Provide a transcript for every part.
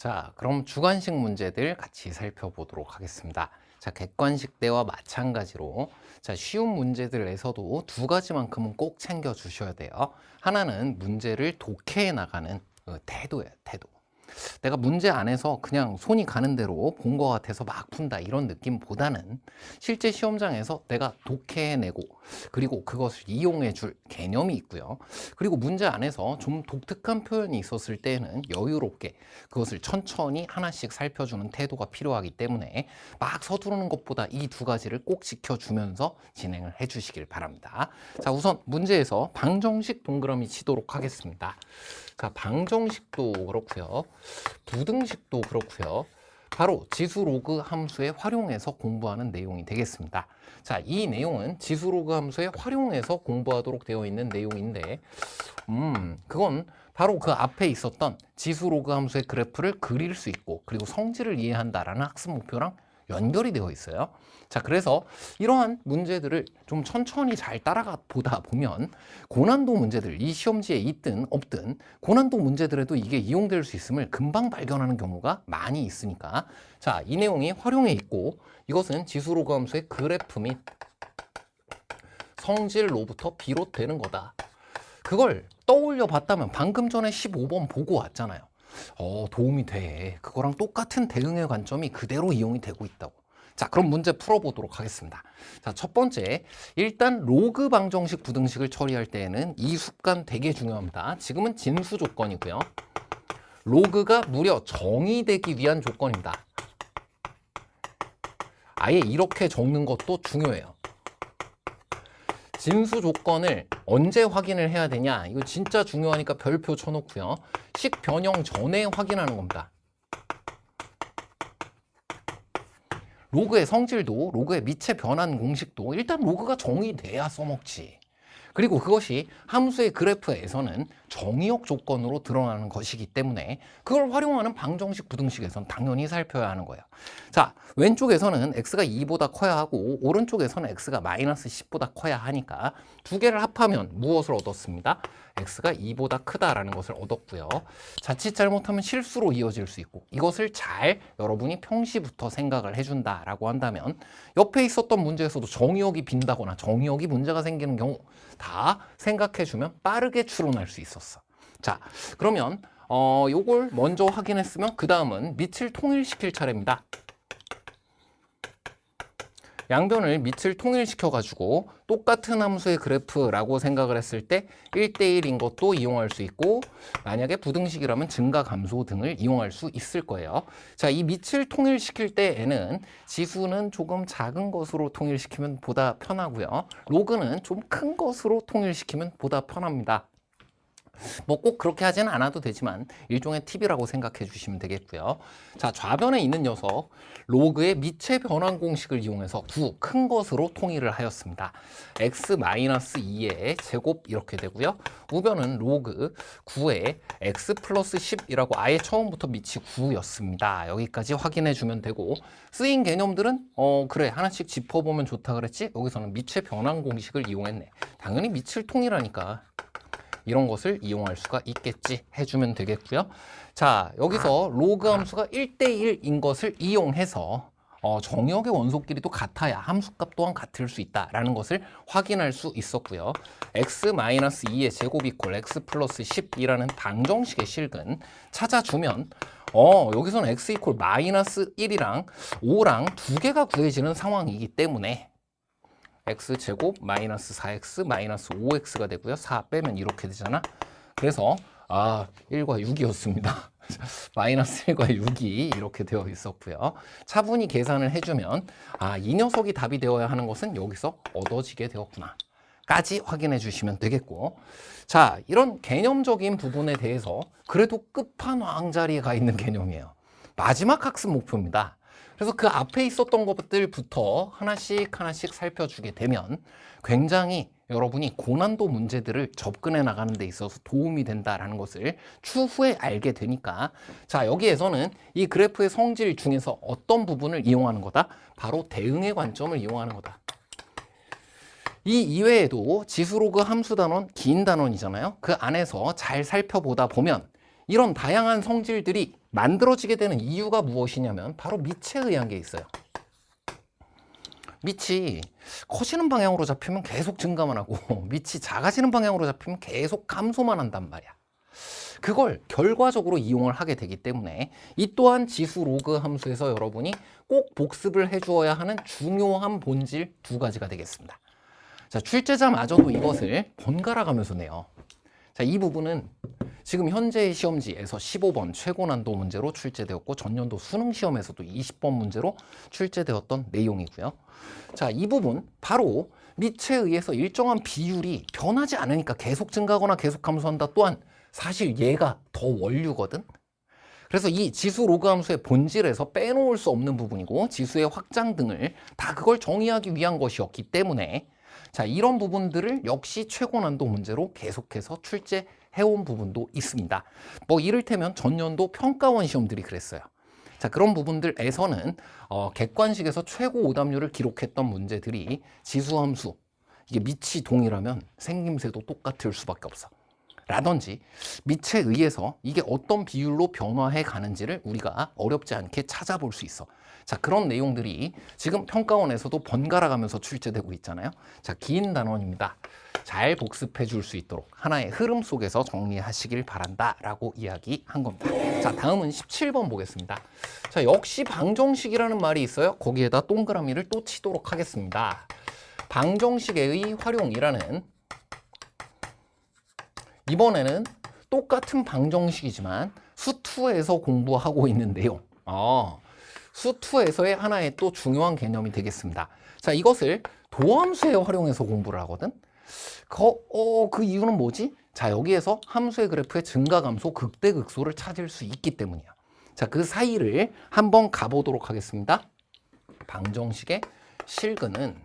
자, 그럼 주관식 문제들 같이 살펴보도록 하겠습니다. 자, 객관식 때와 마찬가지로 자, 쉬운 문제들에서도 두 가지만큼은 꼭 챙겨 주셔야 돼요. 하나는 문제를 독해해 나가는 태도예요, 태도. 내가 문제 안에서 그냥 손이 가는 대로 본 것 같아서 막 푼다 이런 느낌보다는 실제 시험장에서 내가 독해내고 그리고 그것을 이용해 줄 개념이 있고요. 그리고 문제 안에서 좀 독특한 표현이 있었을 때에는 여유롭게 그것을 천천히 하나씩 살펴주는 태도가 필요하기 때문에 막 서두르는 것보다 이 두 가지를 꼭 지켜주면서 진행을 해 주시길 바랍니다. 자, 우선 문제에서 방정식 동그라미 치도록 하겠습니다. 자, 방정식도 그렇고요. 부등식도 그렇고요. 바로 지수 로그 함수에 활용해서 공부하는 내용이 되겠습니다. 자, 이 내용은 지수 로그 함수에 활용해서 공부하도록 되어 있는 내용인데 그건 바로 그 앞에 있었던 지수 로그 함수의 그래프를 그릴 수 있고 그리고 성질을 이해한다라는 학습 목표랑 연결이 되어 있어요. 자, 그래서 이러한 문제들을 좀 천천히 잘 따라가 보다 보면 고난도 문제들, 이 시험지에 있든 없든 고난도 문제들에도 이게 이용될 수 있음을 금방 발견하는 경우가 많이 있으니까 자, 이 내용이 활용해 있고 이것은 지수 로그 함수의 그래프 및 성질로부터 비롯되는 거다. 그걸 떠올려 봤다면 방금 전에 15번 보고 왔잖아요. 도움이 돼. 그거랑 똑같은 대응의 관점이 그대로 이용이 되고 있다고. 자, 그럼 문제 풀어보도록 하겠습니다. 자, 첫 번째, 일단 로그 방정식 부등식을 처리할 때에는 이 습관 되게 중요합니다. 지금은 진수 조건이고요. 로그가 무려 정의되기 위한 조건입니다. 아예 이렇게 적는 것도 중요해요. 진수 조건을 언제 확인을 해야 되냐? 이거 진짜 중요하니까 별표 쳐놓고요. 식 변형 전에 확인하는 겁니다. 로그의 성질도 로그의 미체 변환 공식도 일단 로그가 정의돼야 써먹지. 그리고 그것이 함수의 그래프에서는 정의역 조건으로 드러나는 것이기 때문에 그걸 활용하는 방정식 부등식에서는 당연히 살펴야 하는 거예요. 자, 왼쪽에서는 x가 2보다 커야 하고 오른쪽에서는 x가 마이너스 10보다 커야 하니까 두 개를 합하면 무엇을 얻었습니다? x가 2보다 크다라는 것을 얻었고요. 자칫 잘못하면 실수로 이어질 수 있고 이것을 잘 여러분이 평시부터 생각을 해준다라고 한다면 옆에 있었던 문제에서도 정의역이 빈다거나 정의역이 문제가 생기는 경우 다 생각해주면 빠르게 추론할 수 있었어. 자, 그러면 요걸 먼저 확인했으면 그 다음은 밑을 통일시킬 차례입니다. 양변을 밑을 통일시켜가지고 똑같은 함수의 그래프라고 생각을 했을 때 1대1인 것도 이용할 수 있고 만약에 부등식이라면 증가 감소 등을 이용할 수 있을 거예요. 자, 이 밑을 통일시킬 때에는 지수는 조금 작은 것으로 통일시키면 보다 편하고요. 로그는 좀 큰 것으로 통일시키면 보다 편합니다. 뭐 꼭 그렇게 하지는 않아도 되지만 일종의 팁이라고 생각해 주시면 되겠고요. 자, 좌변에 있는 녀석 로그의 미체 변환 공식을 이용해서 9 큰 것으로 통일을 하였습니다. x-2의 제곱 이렇게 되고요. 우변은 로그 9의 x 플러스 10이라고 아예 처음부터 밑이 9였습니다. 여기까지 확인해 주면 되고 쓰인 개념들은 그래 하나씩 짚어보면 좋다 그랬지? 여기서는 미체 변환 공식을 이용했네. 당연히 밑을 통일하니까 이런 것을 이용할 수가 있겠지 해주면 되겠고요. 자, 여기서 로그 함수가 1대1인 것을 이용해서 정의역의 원소끼리도 같아야 함수값 또한 같을 수 있다라는 것을 확인할 수 있었고요. x-2의 제곱 이퀄 x 플러스 10이라는 방정식의 실근 찾아주면 여기서는 x 이퀄 마이너스 1이랑 5랑 두 개가 구해지는 상황이기 때문에 x제곱 마이너스 4x 마이너스 5x가 되고요. 4 빼면 이렇게 되잖아. 그래서 1과 6이었습니다. 마이너스 1과 6이 이렇게 되어 있었고요. 차분히 계산을 해주면 이 녀석이 답이 되어야 하는 것은 여기서 얻어지게 되었구나 까지 확인해 주시면 되겠고 자, 이런 개념적인 부분에 대해서 그래도 끝판왕 자리에 가 있는 개념이에요. 마지막 학습 목표입니다. 그래서 그 앞에 있었던 것들부터 하나씩 하나씩 살펴주게 되면 굉장히 여러분이 고난도 문제들을 접근해 나가는 데 있어서 도움이 된다라는 것을 추후에 알게 되니까 자, 여기에서는 이 그래프의 성질 중에서 어떤 부분을 이용하는 거다? 바로 대응의 관점을 이용하는 거다. 이 이외에도 지수 로그 함수 단원 긴 단원이잖아요. 그 안에서 잘 살펴보다 보면 이런 다양한 성질들이 만들어지게 되는 이유가 무엇이냐면 바로 밑에 의한 게 있어요. 밑이 커지는 방향으로 잡히면 계속 증가만 하고 밑이 작아지는 방향으로 잡히면 계속 감소만 한단 말이야. 그걸 결과적으로 이용을 하게 되기 때문에 이 또한 지수 로그 함수에서 여러분이 꼭 복습을 해주어야 하는 중요한 본질 두 가지가 되겠습니다. 자, 출제자마저도 이것을 번갈아 가면서 내요. 자, 이 부분은 지금 현재의 시험지에서 15번 최고 난도 문제로 출제되었고 전년도 수능 시험에서도 20번 문제로 출제되었던 내용이고요. 자, 이 부분 바로 밑에 의해서 일정한 비율이 변하지 않으니까 계속 증가하거나 계속 감소한다. 또한 사실 얘가 더 원류거든. 그래서 이 지수 로그 함수의 본질에서 빼놓을 수 없는 부분이고 지수의 확장 등을 다 그걸 정의하기 위한 것이었기 때문에 자, 이런 부분들을 역시 최고 난도 문제로 계속해서 출제해온 부분도 있습니다. 뭐 이를테면 전년도 평가원 시험들이 그랬어요. 자, 그런 부분들에서는 객관식에서 최고 오답률을 기록했던 문제들이 지수함수 이게 밑이 동일하면 생김새도 똑같을 수밖에 없어. 라든지 밑에 의해서 이게 어떤 비율로 변화해 가는지를 우리가 어렵지 않게 찾아볼 수 있어. 자, 그런 내용들이 지금 평가원에서도 번갈아 가면서 출제되고 있잖아요. 자, 긴 단원입니다. 잘 복습해 줄 수 있도록 하나의 흐름 속에서 정리하시길 바란다 라고 이야기한 겁니다. 자, 다음은 17번 보겠습니다. 자, 역시 방정식이라는 말이 있어요. 거기에다 동그라미를 또 치도록 하겠습니다. 방정식의 활용이라는 이번에는 똑같은 방정식이지만 수2에서 공부하고 있는 내용. 수2에서의 하나의 또 중요한 개념이 되겠습니다. 자, 이것을 도함수에 활용해서 공부를 하거든. 그 이유는 뭐지? 자, 여기에서 함수의 그래프의 증가, 감소, 극대, 극소를 찾을 수 있기 때문이야. 자, 그 사이를 한번 가보도록 하겠습니다. 방정식의 실근은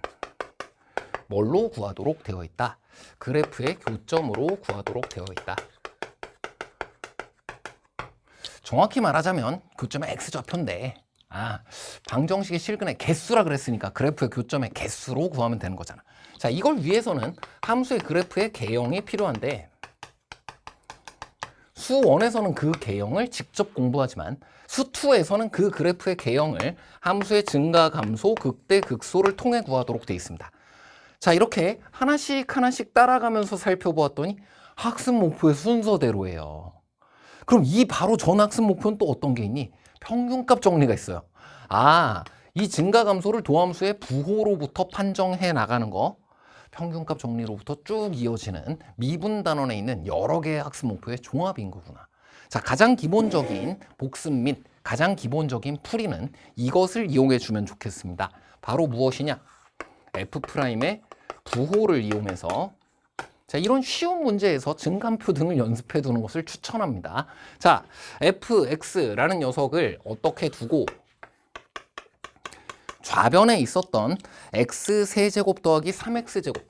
뭘로 구하도록 되어 있다? 그래프의 교점으로 구하도록 되어 있다. 정확히 말하자면 교점의 x좌표인데 방정식의 실근의 개수라 그랬으니까 그래프의 교점의 개수로 구하면 되는 거잖아. 자, 이걸 위해서는 함수의 그래프의 개형이 필요한데 수1에서는 그 개형을 직접 공부하지만 수2에서는 그 그래프의 개형을 함수의 증가, 감소, 극대, 극소를 통해 구하도록 되어 있습니다. 자, 이렇게 하나씩 하나씩 따라가면서 살펴보았더니 학습 목표의 순서대로예요. 그럼 이 바로 전 학습 목표는 또 어떤 게 있니? 평균값 정리가 있어요. 이 증가 감소를 도함수의 부호로부터 판정해 나가는 거, 평균값 정리로부터 쭉 이어지는 미분 단원에 있는 여러 개의 학습 목표의 종합인 거구나. 자, 가장 기본적인 복습 및 가장 기본적인 풀이는 이것을 이용해 주면 좋겠습니다. 바로 무엇이냐? F'의 부호를 이용해서 자, 이런 쉬운 문제에서 증감표 등을 연습해 두는 것을 추천합니다. 자, fx라는 녀석을 어떻게 두고 좌변에 있었던 x세제곱 더하기 3x제곱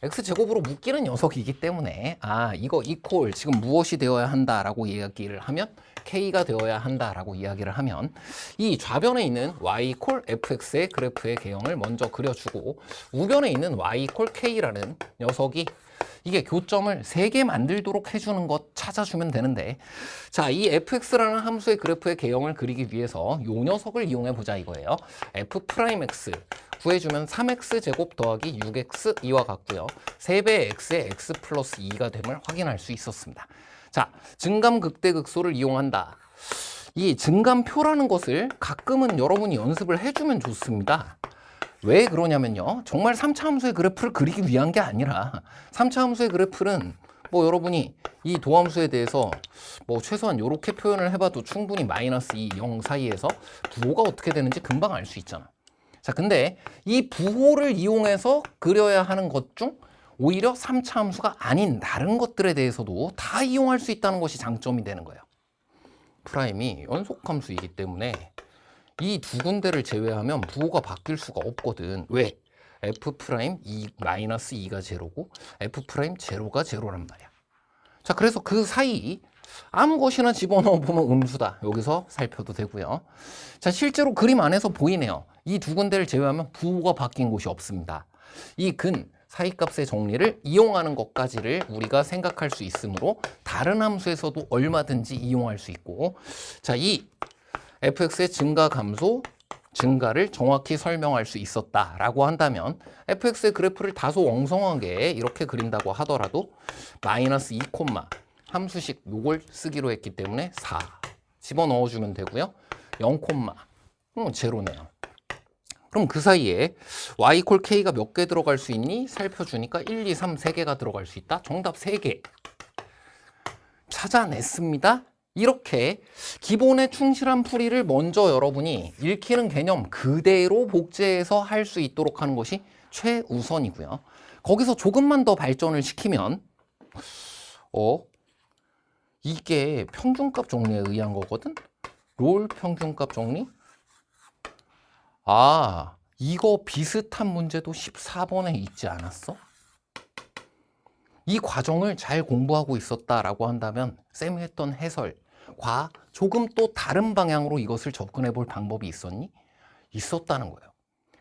x제곱으로 묶이는 녀석이기 때문에 이거 이퀄 지금 무엇이 되어야 한다라고 이야기를 하면 k가 되어야 한다라고 이야기를 하면 이 좌변에 있는 y 이퀄 fx의 그래프의 개형을 먼저 그려주고 우변에 있는 y 이퀄 k라는 녀석이 이게 교점을 3개 만들도록 해주는 것 찾아주면 되는데 자, 이 fx라는 함수의 그래프의 개형을 그리기 위해서 이 녀석을 이용해 보자 이거예요. f'x 구해주면 3x제곱 더하기 6x 이와 같고요. 3배의 x에 x 플러스 2가 됨을 확인할 수 있었습니다. 자, 증감 극대 극소를 이용한다. 이 증감표라는 것을 가끔은 여러분이 연습을 해주면 좋습니다. 왜 그러냐면요. 정말 3차 함수의 그래프를 그리기 위한 게 아니라 3차 함수의 그래프는 뭐 여러분이 이 도함수에 대해서 뭐 최소한 이렇게 표현을 해봐도 충분히 마이너스 2, 0 사이에서 부호가 어떻게 되는지 금방 알 수 있잖아. 자, 근데 이 부호를 이용해서 그려야 하는 것 중 오히려 3차 함수가 아닌 다른 것들에 대해서도 다 이용할 수 있다는 것이 장점이 되는 거예요. 프라임이 연속함수이기 때문에 이 두 군데를 제외하면 부호가 바뀔 수가 없거든. 왜? f 프라임 2 마이너스 2가 제로고 f 프라임 제로가 제로란 말이야. 자, 그래서 그 사이 아무 것이나 집어넣어 보면 음수다. 여기서 살펴도 되고요. 자, 실제로 그림 안에서 보이네요. 이 두 군데를 제외하면 부호가 바뀐 곳이 없습니다. 이 근 사이값의 정리를 이용하는 것까지를 우리가 생각할 수 있으므로 다른 함수에서도 얼마든지 이용할 수 있고, 자, 이 fx의 증가 감소 증가를 정확히 설명할 수 있었다라고 한다면 fx의 그래프를 다소 엉성하게 이렇게 그린다고 하더라도 마이너스 2, 함수식 요걸 쓰기로 했기 때문에 4 집어넣어주면 되고요. 0, 제로네요. 그럼 그 사이에 y 콜 k가 몇 개 들어갈 수 있니? 살펴주니까 1, 2, 3, 3개가 들어갈 수 있다. 정답 3개 찾아냈습니다. 이렇게 기본에 충실한 풀이를 먼저 여러분이 읽히는 개념 그대로 복제해서 할 수 있도록 하는 것이 최우선이고요. 거기서 조금만 더 발전을 시키면 이게 평균값 정리에 의한 거거든? 롤 평균값 정리? 아, 이거 비슷한 문제도 14번에 있지 않았어? 이 과정을 잘 공부하고 있었다라고 한다면 쌤이 했던 해설과 조금 또 다른 방향으로 이것을 접근해 볼 방법이 있었니? 있었다는 거예요.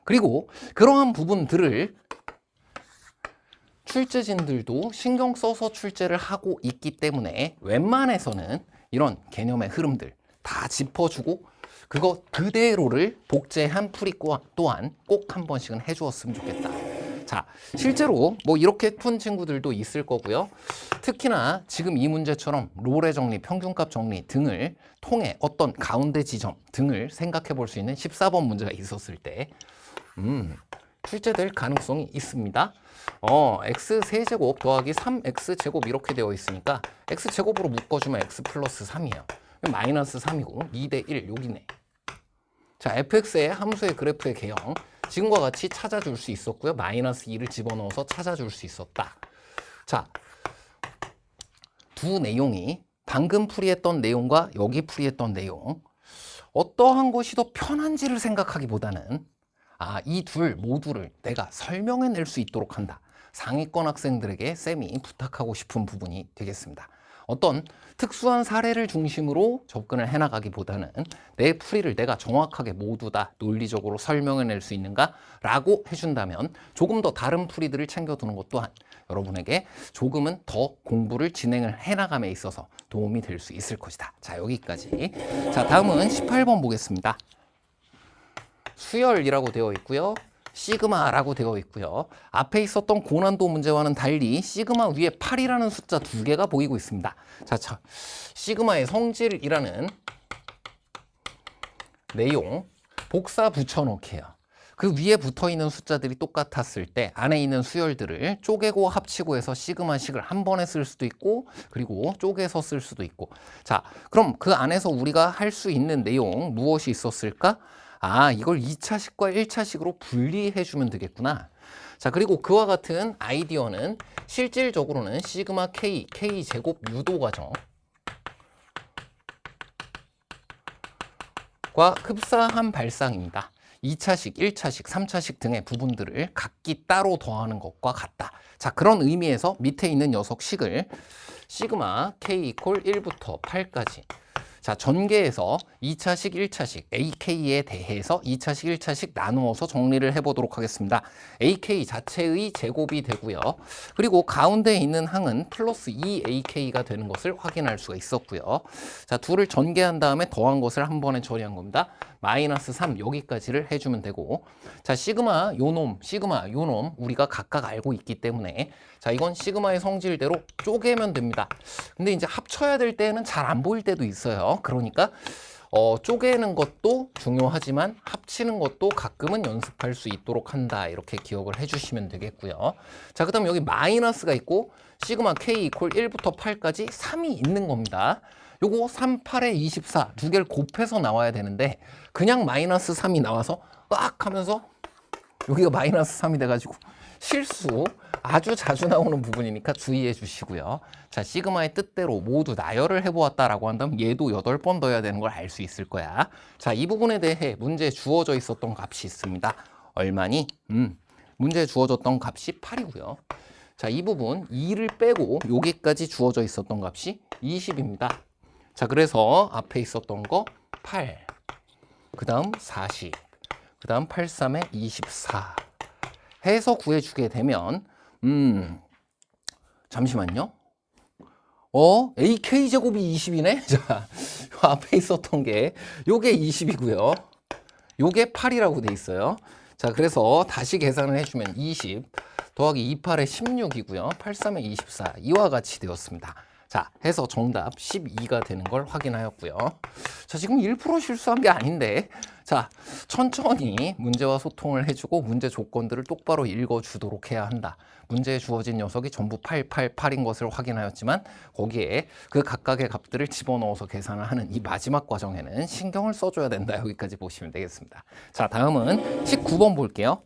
그리고 그러한 부분들을 출제진들도 신경 써서 출제를 하고 있기 때문에 웬만해서는 이런 개념의 흐름들 다 짚어주고 그거 그대로를 복제한 풀이 또한 꼭 한 번씩은 해주었으면 좋겠다. 자, 실제로 뭐 이렇게 푼 친구들도 있을 거고요. 특히나 지금 이 문제처럼 롤의 정리, 평균값 정리 등을 통해 어떤 가운데 지점 등을 생각해 볼 수 있는 14번 문제가 있었을 때 출제될 가능성이 있습니다. x 세제곱 더하기 3x제곱 이렇게 되어 있으니까 x제곱으로 묶어주면 x 플러스 3이에요. 마이너스 3이고 2대 1 여기네. 자, fx의 함수의 그래프의 개형 지금과 같이 찾아줄 수 있었고요. 마이너스 2를 집어넣어서 찾아줄 수 있었다. 자, 두 내용이 방금 풀이했던 내용과 여기 풀이했던 내용 어떠한 것이 더 편한지를 생각하기보다는 이 둘 모두를 내가 설명해낼 수 있도록 한다. 상위권 학생들에게 쌤이 부탁하고 싶은 부분이 되겠습니다. 어떤 특수한 사례를 중심으로 접근을 해나가기보다는 내 풀이를 내가 정확하게 모두 다 논리적으로 설명해낼 수 있는가? 라고 해준다면 조금 더 다른 풀이들을 챙겨두는 것 또한 여러분에게 조금은 더 공부를 진행을 해나감에 있어서 도움이 될 수 있을 것이다. 자, 여기까지. 자, 다음은 18번 보겠습니다. 수열이라고 되어 있고요. 시그마라고 되어 있고요. 앞에 있었던 고난도 문제와는 달리 시그마 위에 8이라는 숫자 2개가 보이고 있습니다. 자, 시그마의 성질이라는 내용 복사 붙여넣기예요. 그 위에 붙어있는 숫자들이 똑같았을 때 안에 있는 수열들을 쪼개고 합치고 해서 시그마식을 한 번에 쓸 수도 있고 그리고 쪼개서 쓸 수도 있고 자, 그럼 그 안에서 우리가 할 수 있는 내용 무엇이 있었을까? 이걸 2차식과 1차식으로 분리해 주면 되겠구나. 자, 그리고 그와 같은 아이디어는 실질적으로는 시그마 K, K제곱 유도 과정과 흡사한 발상입니다. 2차식, 1차식, 3차식 등의 부분들을 각기 따로 더하는 것과 같다. 자, 그런 의미에서 밑에 있는 녀석식을 시그마 K 이퀄 1부터 8까지 자, 전개해서 2차식, 1차식, AK에 대해서 2차식, 1차식 나누어서 정리를 해보도록 하겠습니다. AK 자체의 제곱이 되고요. 그리고 가운데에 있는 항은 플러스 2AK가 되는 것을 확인할 수가 있었고요. 자, 둘을 전개한 다음에 더한 것을 한 번에 처리한 겁니다. 마이너스 3 여기까지를 해주면 되고 자, 시그마 요놈 우리가 각각 알고 있기 때문에 자, 이건 시그마의 성질대로 쪼개면 됩니다. 근데 이제 합쳐야 될 때는 잘 안 보일 때도 있어요. 그러니까 쪼개는 것도 중요하지만 합치는 것도 가끔은 연습할 수 있도록 한다. 이렇게 기억을 해주시면 되겠고요. 자, 그 다음 여기 마이너스가 있고 시그마 K 이퀄 1부터 8까지 3이 있는 겁니다. 요거 3, 8에 24 두 개를 곱해서 나와야 되는데 그냥 마이너스 3이 나와서 꽉 하면서 여기가 마이너스 3이 돼가지고 실수 아주 자주 나오는 부분이니까 주의해 주시고요. 자, 시그마의 뜻대로 모두 나열을 해보았다라고 한다면 얘도 8번 더해야 되는 걸 알 수 있을 거야. 자, 이 부분에 대해 문제에 주어져 있었던 값이 있습니다. 얼마니? 문제에 주어졌던 값이 8이고요. 자, 이 부분 2를 빼고 여기까지 주어져 있었던 값이 20입니다. 자, 그래서 앞에 있었던 거 8, 그 다음 40, 그 다음 8, 3에 24 해서 구해주게 되면 잠시만요. AK제곱이 20이네? 자, 앞에 있었던 게 요게 20이고요. 요게 8이라고 돼 있어요. 자, 그래서 다시 계산을 해주면 20 더하기 28에 16이고요. 83에 24 이와 같이 되었습니다. 자, 해서 정답 12가 되는 걸 확인하였고요. 자, 지금 1% 실수한 게 아닌데, 자, 천천히 문제와 소통을 해주고 문제 조건들을 똑바로 읽어주도록 해야 한다. 문제에 주어진 녀석이 전부 8, 8, 8인 것을 확인하였지만 거기에 그 각각의 값들을 집어넣어서 계산을 하는 이 마지막 과정에는 신경을 써줘야 된다. 여기까지 보시면 되겠습니다. 자, 다음은 19번 볼게요.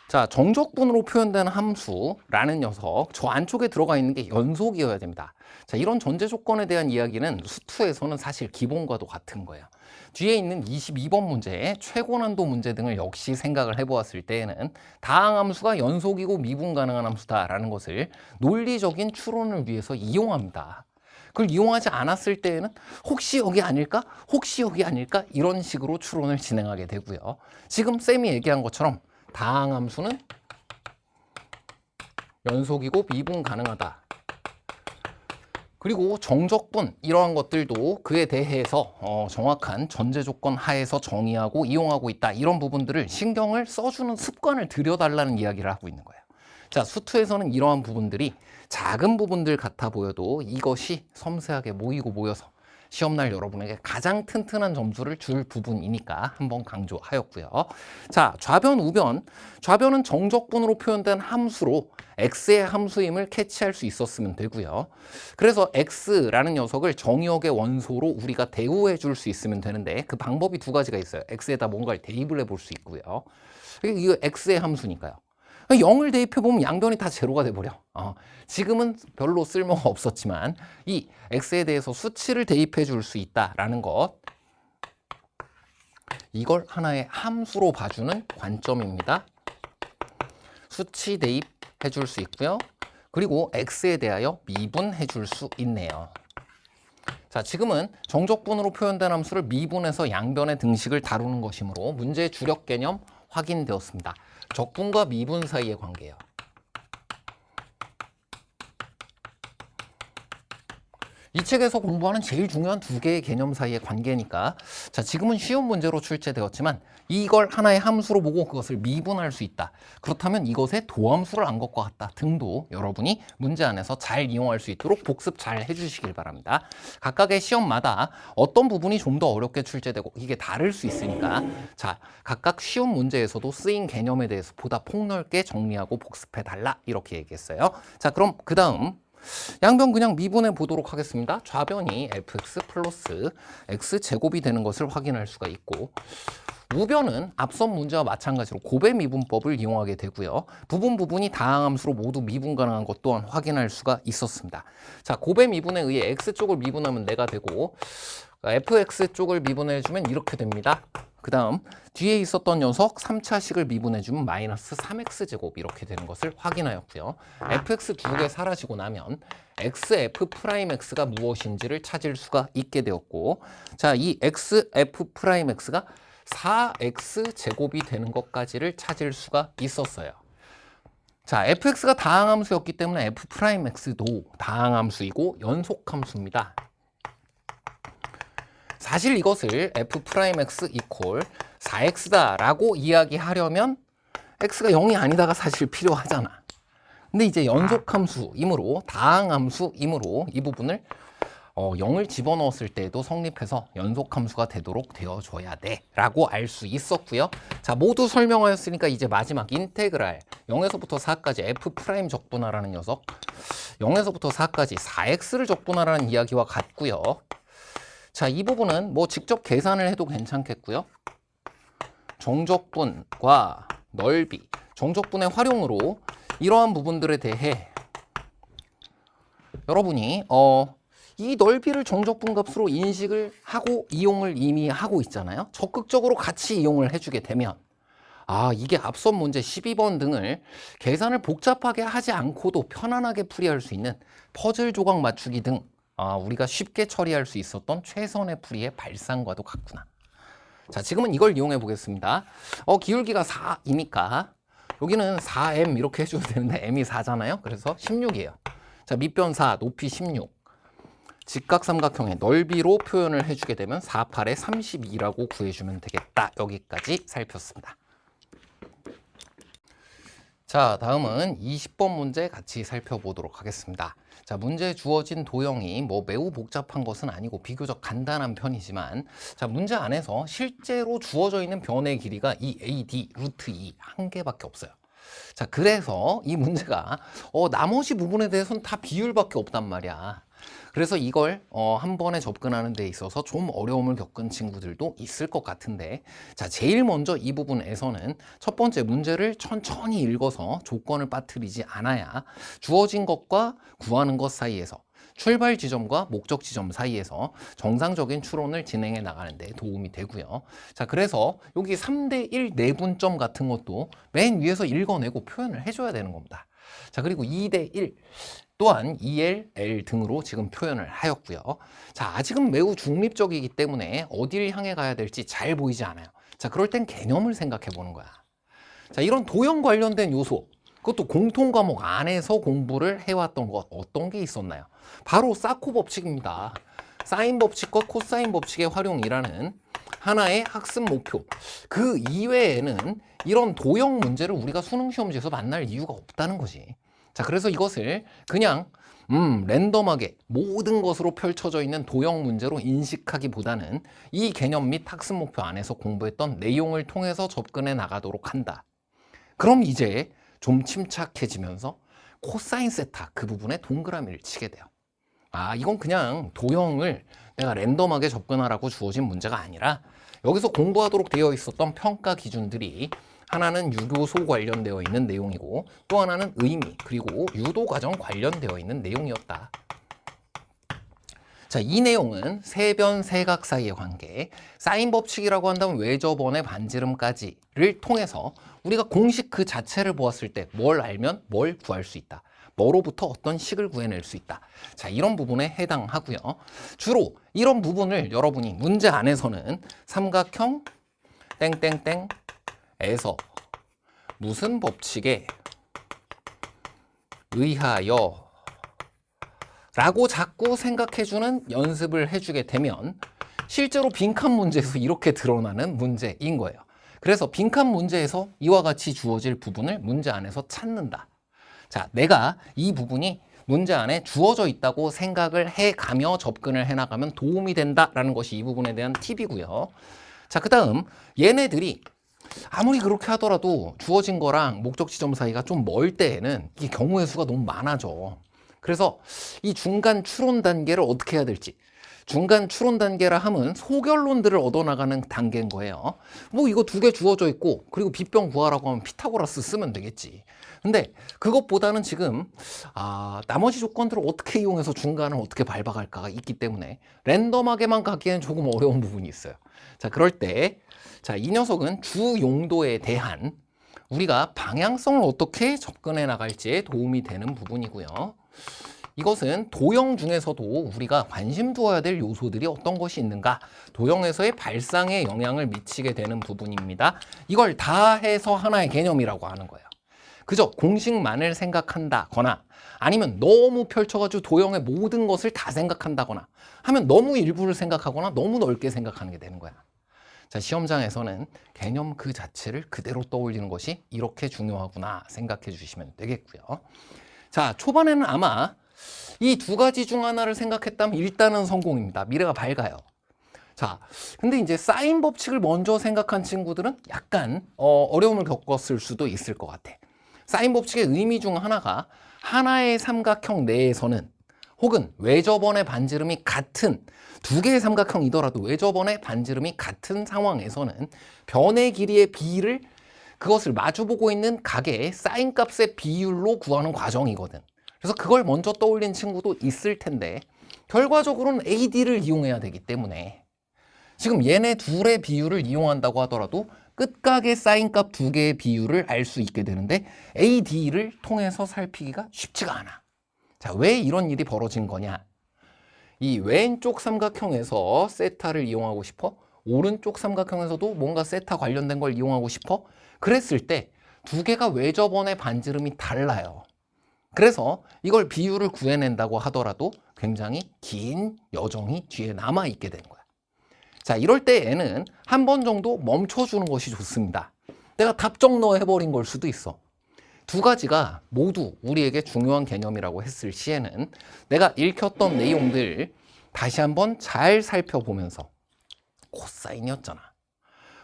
자, 정적분으로 표현된 함수라는 녀석, 저 안쪽에 들어가 있는 게 연속이어야 됩니다. 자, 이런 전제 조건에 대한 이야기는 수투에서는 사실 기본과도 같은 거예요. 뒤에 있는 22번 문제의 최고난도 문제 등을 역시 생각을 해보았을 때에는 다항함수가 연속이고 미분 가능한 함수다라는 것을 논리적인 추론을 위해서 이용합니다. 그걸 이용하지 않았을 때에는 혹시 여기 아닐까? 혹시 여기 아닐까? 이런 식으로 추론을 진행하게 되고요. 지금 쌤이 얘기한 것처럼 다항함수는 연속이고 미분 가능하다. 그리고 정적분 이러한 것들도 그에 대해서 정확한 전제 조건 하에서 정의하고 이용하고 있다. 이런 부분들을 신경을 써주는 습관을 들여달라는 이야기를 하고 있는 거예요. 자, 수투에서는 이러한 부분들이 작은 부분들 같아 보여도 이것이 섬세하게 모이고 모여서 시험날 여러분에게 가장 튼튼한 점수를 줄 부분이니까 한번 강조하였고요. 자, 좌변, 우변. 좌변은 정적분으로 표현된 함수로 x의 함수임을 캐치할 수 있었으면 되고요. 그래서 x라는 녀석을 정의역의 원소로 우리가 대우해 줄 수 있으면 되는데 그 방법이 두 가지가 있어요. x에다 뭔가를 대입을 해볼 수 있고요. 이거 x의 함수니까요. 0을 대입해보면 양변이 다 제로가 돼버려. 지금은 별로 쓸모가 없었지만 이 x에 대해서 수치를 대입해 줄 수 있다라는 것, 이걸 하나의 함수로 봐주는 관점입니다. 수치 대입해 줄 수 있고요. 그리고 x에 대하여 미분해 줄 수 있네요. 자, 지금은 정적분으로 표현된 함수를 미분해서 양변의 등식을 다루는 것이므로 문제의 주력 개념 확인되었습니다. 적분과 미분 사이의 관계예요. 이 책에서 공부하는 제일 중요한 두 개의 개념 사이의 관계니까, 자, 지금은 쉬운 문제로 출제되었지만 이걸 하나의 함수로 보고 그것을 미분할 수 있다. 그렇다면 이것의 도함수를 안 것과 같다 등도 여러분이 문제 안에서 잘 이용할 수 있도록 복습 잘 해주시길 바랍니다. 각각의 시험마다 어떤 부분이 좀 더 어렵게 출제되고 이게 다를 수 있으니까, 자, 각각 쉬운 문제에서도 쓰인 개념에 대해서 보다 폭넓게 정리하고 복습해달라 이렇게 얘기했어요. 자, 그럼 그 다음 양변 그냥 미분해 보도록 하겠습니다. 좌변이 fx 플러스 x제곱이 되는 것을 확인할 수가 있고, 우변은 앞선 문제와 마찬가지로 곱의 미분법을 이용하게 되고요. 부분이 다항함수로 모두 미분 가능한 것 또한 확인할 수가 있었습니다. 자, 곱의 미분에 의해 x쪽을 미분하면 내가 되고 fx 쪽을 미분해주면 이렇게 됩니다. 그 다음 뒤에 있었던 녀석 3차식을 미분해주면 마이너스 3x제곱 이렇게 되는 것을 확인하였고요. fx 두 개 사라지고 나면 xf'x가 무엇인지를 찾을 수가 있게 되었고, 자, 이 xf'x가 4x제곱이 되는 것까지를 찾을 수가 있었어요. 자, fx가 다항함수였기 때문에 f'x도 다항함수이고 연속함수입니다. 사실 이것을 f'x 이퀄 4x다 라고 이야기하려면 x가 0이 아니다가 사실 필요하잖아. 근데 이제 연속함수이므로 다항함수이므로 이 부분을 0을 집어넣었을 때도 성립해서 연속함수가 되도록 되어줘야 돼 라고 알 수 있었고요. 자, 모두 설명하였으니까 이제 마지막 인테그랄 0에서부터 4까지 f' 적분하라는 녀석, 0에서부터 4까지 4x를 적분하라는 이야기와 같고요. 자, 이 부분은 뭐 직접 계산을 해도 괜찮겠고요. 정적분과 넓이, 정적분의 활용으로 이러한 부분들에 대해 여러분이 이 넓이를 정적분 값으로 인식을 하고 이용을 이미 하고 있잖아요. 적극적으로 같이 이용을 해주게 되면 이게 앞선 문제 12번 등을 계산을 복잡하게 하지 않고도 편안하게 풀이할 수 있는 퍼즐 조각 맞추기 등 우리가 쉽게 처리할 수 있었던 최선의 풀이의 발상과도 같구나. 자, 지금은 이걸 이용해 보겠습니다. 기울기가 4이니까 여기는 4m 이렇게 해줘도 되는데 m이 4잖아요. 그래서 16이에요. 자, 밑변 4, 높이 16. 직각삼각형의 넓이로 표현을 해주게 되면 4, 8에 32라고 구해주면 되겠다. 여기까지 살폈습니다. 자, 다음은 20번 문제 같이 살펴보도록 하겠습니다. 자, 문제에 주어진 도형이 매우 복잡한 것은 아니고 비교적 간단한 편이지만, 자, 문제 안에서 실제로 주어져 있는 변의 길이가 이 AD 루트 2 한 개밖에 없어요. 자, 그래서 이 문제가 나머지 부분에 대해서는 다 비율밖에 없단 말이야. 그래서 이걸 한 번에 접근하는 데 있어서 좀 어려움을 겪은 친구들도 있을 것 같은데, 자, 제일 먼저 이 부분에서는 첫 번째 문제를 천천히 읽어서 조건을 빠뜨리지 않아야 주어진 것과 구하는 것 사이에서, 출발 지점과 목적 지점 사이에서 정상적인 추론을 진행해 나가는 데 도움이 되고요. 자, 그래서 여기 3대1 내분점 같은 것도 맨 위에서 읽어내고 표현을 해줘야 되는 겁니다. 자, 그리고 2대1 또한 EL, L 등으로 지금 표현을 하였고요. 자, 아직은 매우 중립적이기 때문에 어디를 향해 가야 될지 잘 보이지 않아요. 자, 그럴 땐 개념을 생각해 보는 거야. 자, 이런 도형 관련된 요소, 그것도 공통 과목 안에서 공부를 해왔던 것 어떤 게 있었나요? 바로 사코 법칙입니다. 사인 법칙과 코사인 법칙의 활용이라는 하나의 학습 목표. 그 이외에는 이런 도형 문제를 우리가 수능 시험지에서 만날 이유가 없다는 거지. 자, 그래서 이것을 그냥 랜덤하게 모든 것으로 펼쳐져 있는 도형 문제로 인식하기보다는 이 개념 및 학습 목표 안에서 공부했던 내용을 통해서 접근해 나가도록 한다. 그럼 이제 좀 침착해지면서 코사인 세타 그 부분에 동그라미를 치게 돼요. 아, 이건 그냥 도형을 내가 랜덤하게 접근하라고 주어진 문제가 아니라 여기서 공부하도록 되어 있었던 평가 기준들이 하나는 유교소 관련되어 있는 내용이고 또 하나는 의미 그리고 유도 과정 관련되어 있는 내용이었다. 자, 이 내용은 세변 세각 사이의 관계, 사인 법칙이라고 한다면 외접원의 반지름까지를 통해서 우리가 공식 그 자체를 보았을 때 뭘 알면 뭘 구할 수 있다. 뭐로부터 어떤 식을 구해낼 수 있다. 자, 이런 부분에 해당하고요. 주로 이런 부분을 여러분이 문제 안에서는 삼각형 땡땡땡에서 무슨 법칙에 의하여 라고 자꾸 생각해주는 연습을 해주게 되면 실제로 빈칸 문제에서 이렇게 드러나는 문제인 거예요. 그래서 빈칸 문제에서 이와 같이 주어질 부분을 문제 안에서 찾는다. 자, 내가 이 부분이 문제 안에 주어져 있다고 생각을 해가며 접근을 해나가면 도움이 된다라는 것이 이 부분에 대한 팁이고요. 자, 그 다음 얘네들이 아무리 그렇게 하더라도 주어진 거랑 목적 지점 사이가 좀 멀 때에는 이 경우의 수가 너무 많아져. 그래서 이 중간 추론 단계를 어떻게 해야 될지, 중간 추론 단계라 함은 소결론들을 얻어나가는 단계인 거예요. 이거 두 개 주어져 있고 그리고 빗변 구하라고 하면 피타고라스 쓰면 되겠지. 근데 그것보다는 지금 나머지 조건들을 어떻게 이용해서 중간을 어떻게 밟아갈까가 있기 때문에 랜덤하게만 가기에는 조금 어려운 부분이 있어요. 자, 그럴 때 자, 이 녀석은 주 용도에 대한 우리가 방향성을 어떻게 접근해 나갈지에 도움이 되는 부분이고요. 이것은 도형 중에서도 우리가 관심 두어야 될 요소들이 어떤 것이 있는가, 도형에서의 발상에 영향을 미치게 되는 부분입니다. 이걸 다 해서 하나의 개념이라고 하는 거예요. 그저 공식만을 생각한다거나 아니면 너무 펼쳐가지고 도형의 모든 것을 다 생각한다거나 하면 너무 일부를 생각하거나 너무 넓게 생각하는 게 되는 거야. 자, 시험장에서는 개념 그 자체를 그대로 떠올리는 것이 이렇게 중요하구나 생각해 주시면 되겠고요. 자, 초반에는 아마 이 두 가지 중 하나를 생각했다면 일단은 성공입니다. 미래가 밝아요. 자, 근데 이제 사인 법칙을 먼저 생각한 친구들은 약간 어려움을 겪었을 수도 있을 것 같아. 사인 법칙의 의미 중 하나가 하나의 삼각형 내에서는 혹은 외접원의 반지름이 같은 두 개의 삼각형이더라도 외접원의 반지름이 같은 상황에서는 변의 길이의 비를 그것을 마주보고 있는 각의 사인 값의 비율로 구하는 과정이거든. 그래서 그걸 먼저 떠올린 친구도 있을 텐데 결과적으로는 AD를 이용해야 되기 때문에 지금 얘네 둘의 비율을 이용한다고 하더라도 끝각의 사인값 두 개의 비율을 알 수 있게 되는데 AD를 통해서 살피기가 쉽지가 않아. 자, 왜 이런 일이 벌어진 거냐? 이 왼쪽 삼각형에서 세타를 이용하고 싶어? 오른쪽 삼각형에서도 뭔가 세타 관련된 걸 이용하고 싶어? 그랬을 때 두 개가 외접원의 반지름이 달라요. 그래서 이걸 비율을 구해낸다고 하더라도 굉장히 긴 여정이 뒤에 남아있게 되는 거야. 자, 이럴 때 얘는 한 번 정도 멈춰주는 것이 좋습니다. 내가 답정너 해버린 걸 수도 있어. 두 가지가 모두 우리에게 중요한 개념이라고 했을 시에는 내가 읽혔던 내용들 다시 한번 잘 살펴보면서 코사인이었잖아.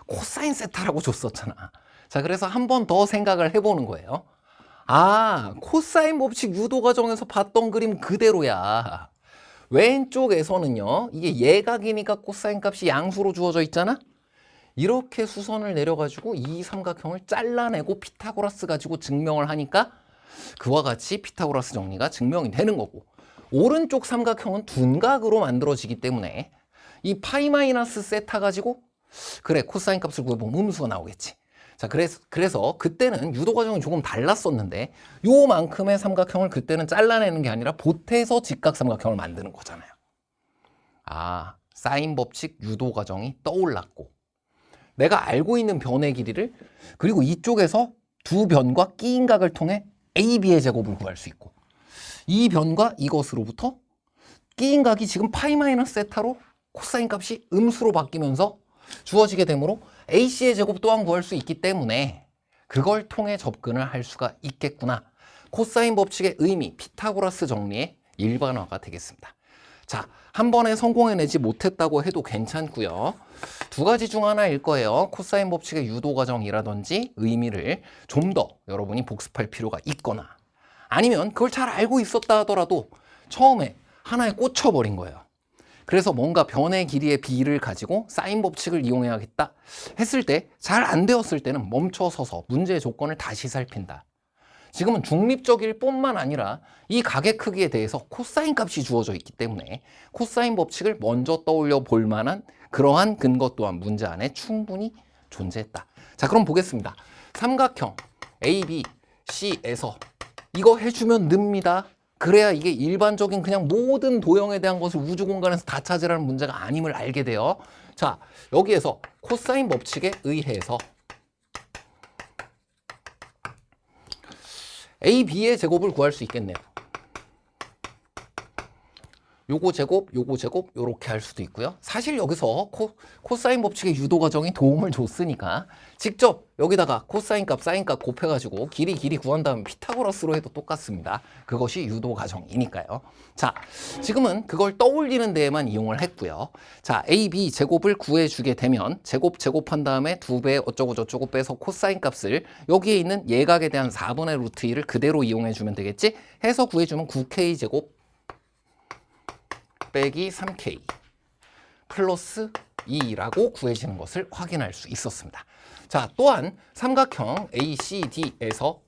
코사인 세타라고 줬었잖아. 자, 그래서 한 번 더 생각을 해보는 거예요. 아, 코사인 법칙 유도 과정에서 봤던 그림 그대로야. 왼쪽에서는요, 이게 예각이니까 코사인 값이 양수로 주어져 있잖아? 이렇게 수선을 내려가지고 이 삼각형을 잘라내고 피타고라스 가지고 증명을 하니까 그와 같이 피타고라스 정리가 증명이 되는 거고, 오른쪽 삼각형은 둔각으로 만들어지기 때문에 이 파이 마이너스 세타 가지고 그래 코사인 값을 구해보면 음수가 나오겠지. 자, 그래서 그때는 유도 과정이 조금 달랐었는데 요만큼의 삼각형을 그때는 잘라내는 게 아니라 보태서 직각 삼각형을 만드는 거잖아요. 아, 사인 법칙 유도 과정이 떠올랐고 내가 알고 있는 변의 길이를 그리고 이쪽에서 두 변과 끼인 각을 통해 AB의 제곱을 구할 수 있고 이 변과 이것으로부터 끼인 각이 지금 파이 마이너스 세타로 코사인 값이 음수로 바뀌면서 주어지게 되므로 AC의 제곱 또한 구할 수 있기 때문에 그걸 통해 접근을 할 수가 있겠구나. 코사인 법칙의 의미, 피타고라스 정리의 일반화가 되겠습니다. 자, 한 번에 성공해내지 못했다고 해도 괜찮고요. 두 가지 중 하나일 거예요. 코사인 법칙의 유도 과정이라든지 의미를 좀 더 여러분이 복습할 필요가 있거나 아니면 그걸 잘 알고 있었다 하더라도 처음에 하나에 꽂혀버린 거예요. 그래서 뭔가 변의 길이의 비를 가지고 사인 법칙을 이용해야겠다 했을 때 잘 안 되었을 때는 멈춰서서 문제의 조건을 다시 살핀다. 지금은 중립적일 뿐만 아니라 이 각의 크기에 대해서 코사인 값이 주어져 있기 때문에 코사인 법칙을 먼저 떠올려 볼 만한 그러한 근거 또한 문제 안에 충분히 존재했다. 자, 그럼 보겠습니다. 삼각형 ABC에서 이거 해주면 늡니다. 그래야 이게 일반적인 그냥 모든 도형에 대한 것을 우주 공간에서 다 찾으라는 문제가 아님을 알게 돼요. 자, 여기에서 코사인 법칙에 의해서 AB의 제곱을 구할 수 있겠네요. 요거 제곱, 요거 제곱 요렇게 할 수도 있고요. 사실 여기서 코사인 법칙의 유도 과정이 도움을 줬으니까 직접 여기다가 코사인 값, 사인 값 곱해가지고 길이 구한 다음에 피타고라스로 해도 똑같습니다. 그것이 유도 과정이니까요. 자, 지금은 그걸 떠올리는 데에만 이용을 했고요. 자, AB 제곱을 구해주게 되면 제곱한 다음에 2배 어쩌고 저쩌고 빼서 코사인 값을 여기에 있는 예각에 대한 4분의 루트 2를 그대로 이용해주면 되겠지? 해서 구해주면 9K 제곱 빼기 3K 플러스 2라고 구해지는 것을 확인할 수 있었습니다. 자, 또한 삼각형 ACD에서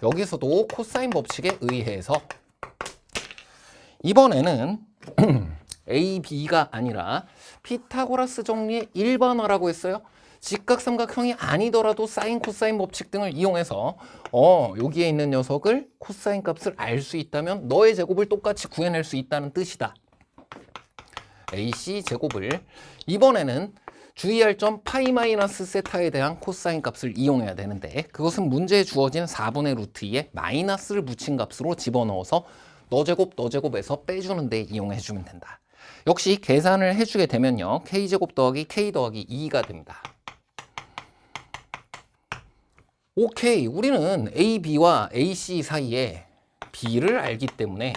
여기서도 코사인 법칙에 의해서 이번에는 AB가 아니라 피타고라스 정리의 일반화라고 했어요. 직각삼각형이 아니더라도 사인, 코사인 법칙 등을 이용해서 여기에 있는 녀석을 코사인 값을 알 수 있다면 너의 제곱을 똑같이 구해낼 수 있다는 뜻이다. AC 제곱을 이번에는 주의할 점 파이 마이너스 세타에 대한 코사인 값을 이용해야 되는데 그것은 문제에 주어진 4분의 루트 2에 마이너스를 붙인 값으로 집어넣어서 너 제곱에서 빼주는 데 이용해주면 된다. 역시 계산을 해주게 되면요. K제곱 더하기 K 더하기 2가 됩니다. 오케이, 우리는 AB와 AC 사이에 B를 알기 때문에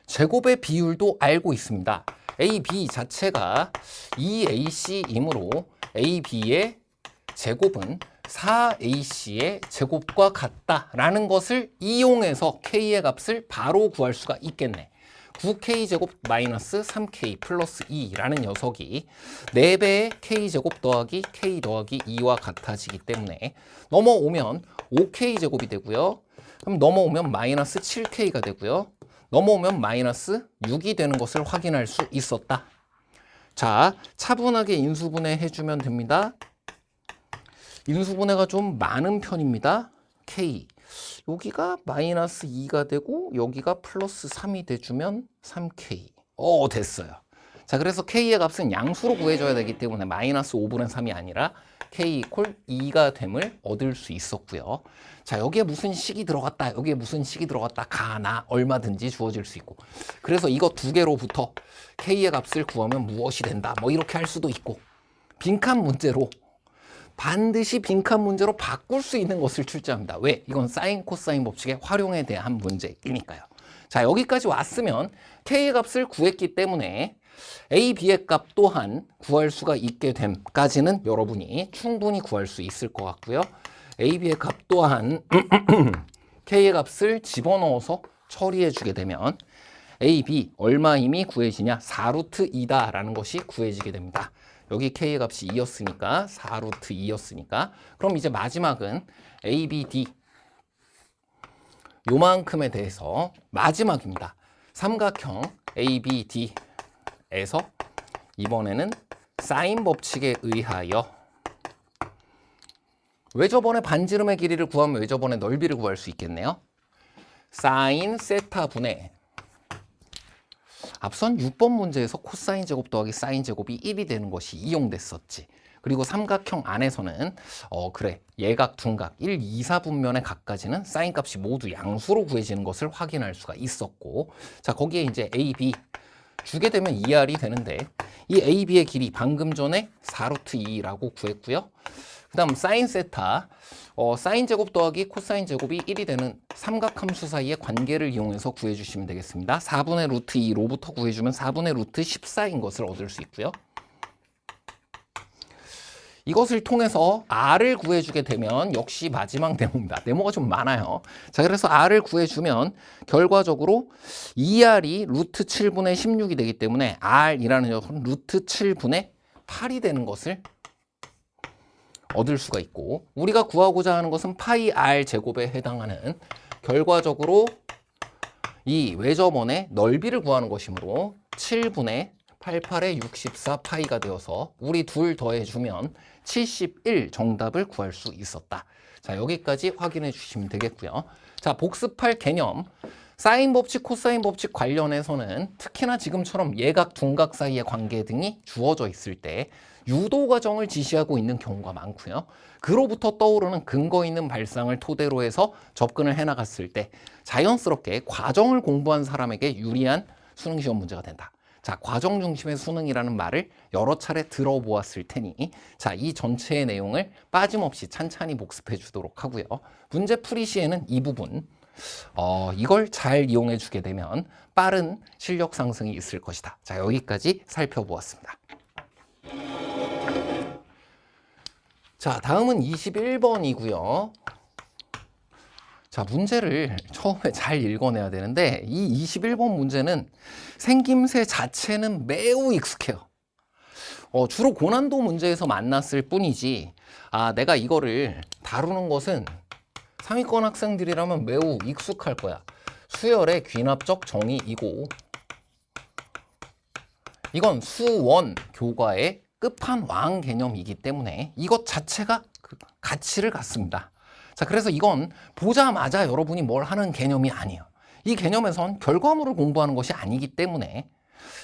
제곱의 비율도 알고 있습니다. AB 자체가 2AC이므로 AB의 제곱은 4AC의 제곱과 같다라는 것을 이용해서 K의 값을 바로 구할 수가 있겠네. 9K 제곱 마이너스 3K 플러스 2라는 녀석이 4배의 K 제곱 더하기 K 더하기 2와 같아지기 때문에 넘어오면 5K 제곱이 되고요. 그럼 넘어오면 마이너스 7K가 되고요. 넘어오면 마이너스 6이 되는 것을 확인할 수 있었다. 자, 차분하게 인수분해 해주면 됩니다. 인수분해가 좀 많은 편입니다. K. 여기가 마이너스 2가 되고 여기가 플러스 3이 돼주면 3K. 됐어요. 자, 그래서 K의 값은 양수로 구해줘야 되기 때문에 마이너스 5분의 3이 아니라 K 이퀄 2가 됨을 얻을 수 있었고요. 자, 여기에 무슨 식이 들어갔다, 여기에 무슨 식이 들어갔다, 가나 얼마든지 주어질 수 있고. 그래서 이거 두 개로부터 K의 값을 구하면 무엇이 된다, 뭐 이렇게 할 수도 있고, 빈칸 문제로 반드시 빈칸 문제로 바꿀 수 있는 것을 출제합니다. 왜? 이건 사인 코사인 법칙의 활용에 대한 문제이니까요. 자, 여기까지 왔으면 K의 값을 구했기 때문에 A, B의 값 또한 구할 수가 있게 됨까지는 여러분이 충분히 구할 수 있을 것 같고요. A, B의 값 또한 K의 값을 집어넣어서 처리해 주게 되면 A, B 얼마임이 구해지냐? 4루트 2다 라는 것이 구해지게 됩니다. 여기 K의 값이 2였으니까 4루트 2였으니까 그럼 이제 마지막은 A, B, D 요만큼에 대해서 마지막입니다. 삼각형 A, B, D에서 이번에는 사인 법칙에 의하여 외접원의 반지름의 길이를 구하면 외접원의 넓이를 구할 수 있겠네요. 사인 세타 분의 앞선 6번 문제에서 코사인 제곱 더하기 사인 제곱이 1이 되는 것이 이용됐었지. 그리고 삼각형 안에서는 그래, 예각, 둔각, 1, 2, 4분면의 각까지는 사인 값이 모두 양수로 구해지는 것을 확인할 수가 있었고, 자, 거기에 이제 A, B 주게 되면 2R이 되는데 이 A, B의 길이 방금 전에 4루트 2라고 구했고요. 그 다음 사인 세타, 사인 제곱 더하기 코사인 제곱이 1이 되는 삼각함수 사이의 관계를 이용해서 구해주시면 되겠습니다. 4분의 루트 2로부터 구해주면 4분의 루트 14인 것을 얻을 수 있고요. 이것을 통해서 R을 구해주게 되면 역시 마지막 네모입니다. 네모가 좀 많아요. 자, 그래서 R을 구해주면 결과적으로 2R이 루트 7분의 16이 되기 때문에 R이라는 녀석은 루트 7분의 8이 되는 것을 얻을 수가 있고, 우리가 구하고자 하는 것은 파이 R 제곱에 해당하는 결과적으로 이 외접원의 넓이를 구하는 것이므로 7분의 88에 64 파이가 되어서 우리 둘 더해주면 71 정답을 구할 수 있었다. 자, 여기까지 확인해 주시면 되겠고요. 자, 복습할 개념. 사인 법칙, 코사인 법칙 관련해서는 특히나 지금처럼 예각, 둔각 사이의 관계 등이 주어져 있을 때 유도 과정을 지시하고 있는 경우가 많고요. 그로부터 떠오르는 근거 있는 발상을 토대로 해서 접근을 해나갔을 때 자연스럽게 과정을 공부한 사람에게 유리한 수능 시험 문제가 된다. 자, 과정 중심의 수능이라는 말을 여러 차례 들어보았을 테니 자, 이 전체의 내용을 빠짐없이 찬찬히 복습해 주도록 하고요. 문제 풀이 시에는 이 부분 이걸 잘 이용해 주게 되면 빠른 실력 상승이 있을 것이다. 자, 여기까지 살펴보았습니다. 자, 다음은 21번이고요. 자, 문제를 처음에 잘 읽어내야 되는데 이 21번 문제는 생김새 자체는 매우 익숙해요. 주로 고난도 문제에서 만났을 뿐이지 내가 이거를 다루는 것은 상위권 학생들이라면 매우 익숙할 거야. 수열의 귀납적 정의이고 이건 수원 교과의 끝판왕 개념이기 때문에 이것 자체가 그 가치를 갖습니다. 자, 그래서 이건 보자마자 여러분이 뭘 하는 개념이 아니에요. 이 개념에선 결과물을 공부하는 것이 아니기 때문에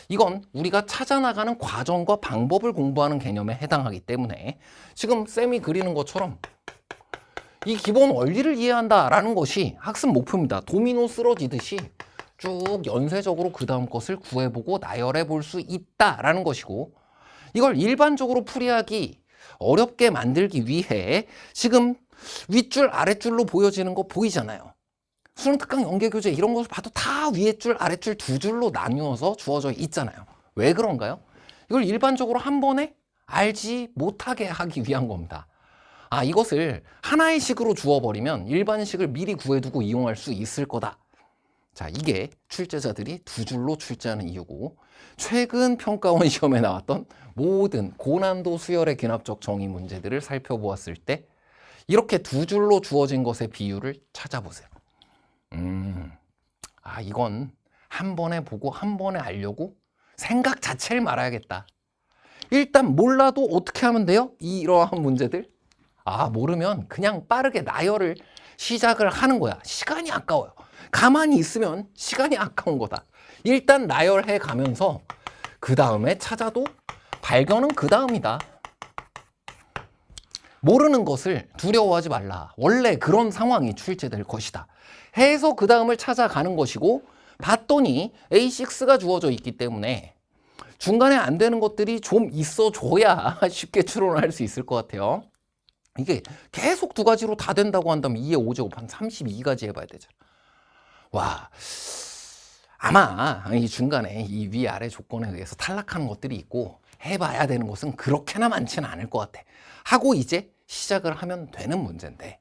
이건 우리가 찾아나가는 과정과 방법을 공부하는 개념에 해당하기 때문에 지금 쌤이 그리는 것처럼 이 기본 원리를 이해한다라는 것이 학습 목표입니다. 도미노 쓰러지듯이 쭉 연쇄적으로 그 다음 것을 구해보고 나열해 볼 수 있다라는 것이고, 이걸 일반적으로 풀이하기 어렵게 만들기 위해 지금 윗줄 아랫줄로 보여지는 거 보이잖아요. 수능 특강 연계교재 이런 것을 봐도 다 위에 줄 아랫줄 두 줄로 나누어서 주어져 있잖아요. 왜 그런가요? 이걸 일반적으로 한 번에 알지 못하게 하기 위한 겁니다. 이것을 하나의 식으로 주어버리면 일반식을 미리 구해두고 이용할 수 있을 거다. 자, 이게 출제자들이 두 줄로 출제하는 이유고, 최근 평가원 시험에 나왔던 모든 고난도 수열의 귀납적 정의 문제들을 살펴보았을 때 이렇게 두 줄로 주어진 것의 비율을 찾아보세요. 이건 한 번에 보고 한 번에 알려고 생각 자체를 말아야겠다. 일단 몰라도 어떻게 하면 돼요? 이러한 문제들. 모르면 그냥 빠르게 나열을 시작을 하는 거야. 시간이 아까워요. 가만히 있으면 시간이 아까운 거다. 일단 나열해 가면서 그 다음에 찾아도 발견은 그 다음이다. 모르는 것을 두려워하지 말라. 원래 그런 상황이 출제될 것이다. 해서 그 다음을 찾아가는 것이고, 봤더니 A6가 주어져 있기 때문에 중간에 안 되는 것들이 좀 있어줘야 쉽게 추론을 할 수 있을 것 같아요. 이게 계속 두 가지로 다 된다고 한다면 2의 5제곱 한 32가지 해봐야 되잖아. 와, 아마 이 중간에 이 위아래 조건에 의해서 탈락하는 것들이 있고 해봐야 되는 것은 그렇게나 많지는 않을 것 같아. 하고 이제 시작을 하면 되는 문제인데,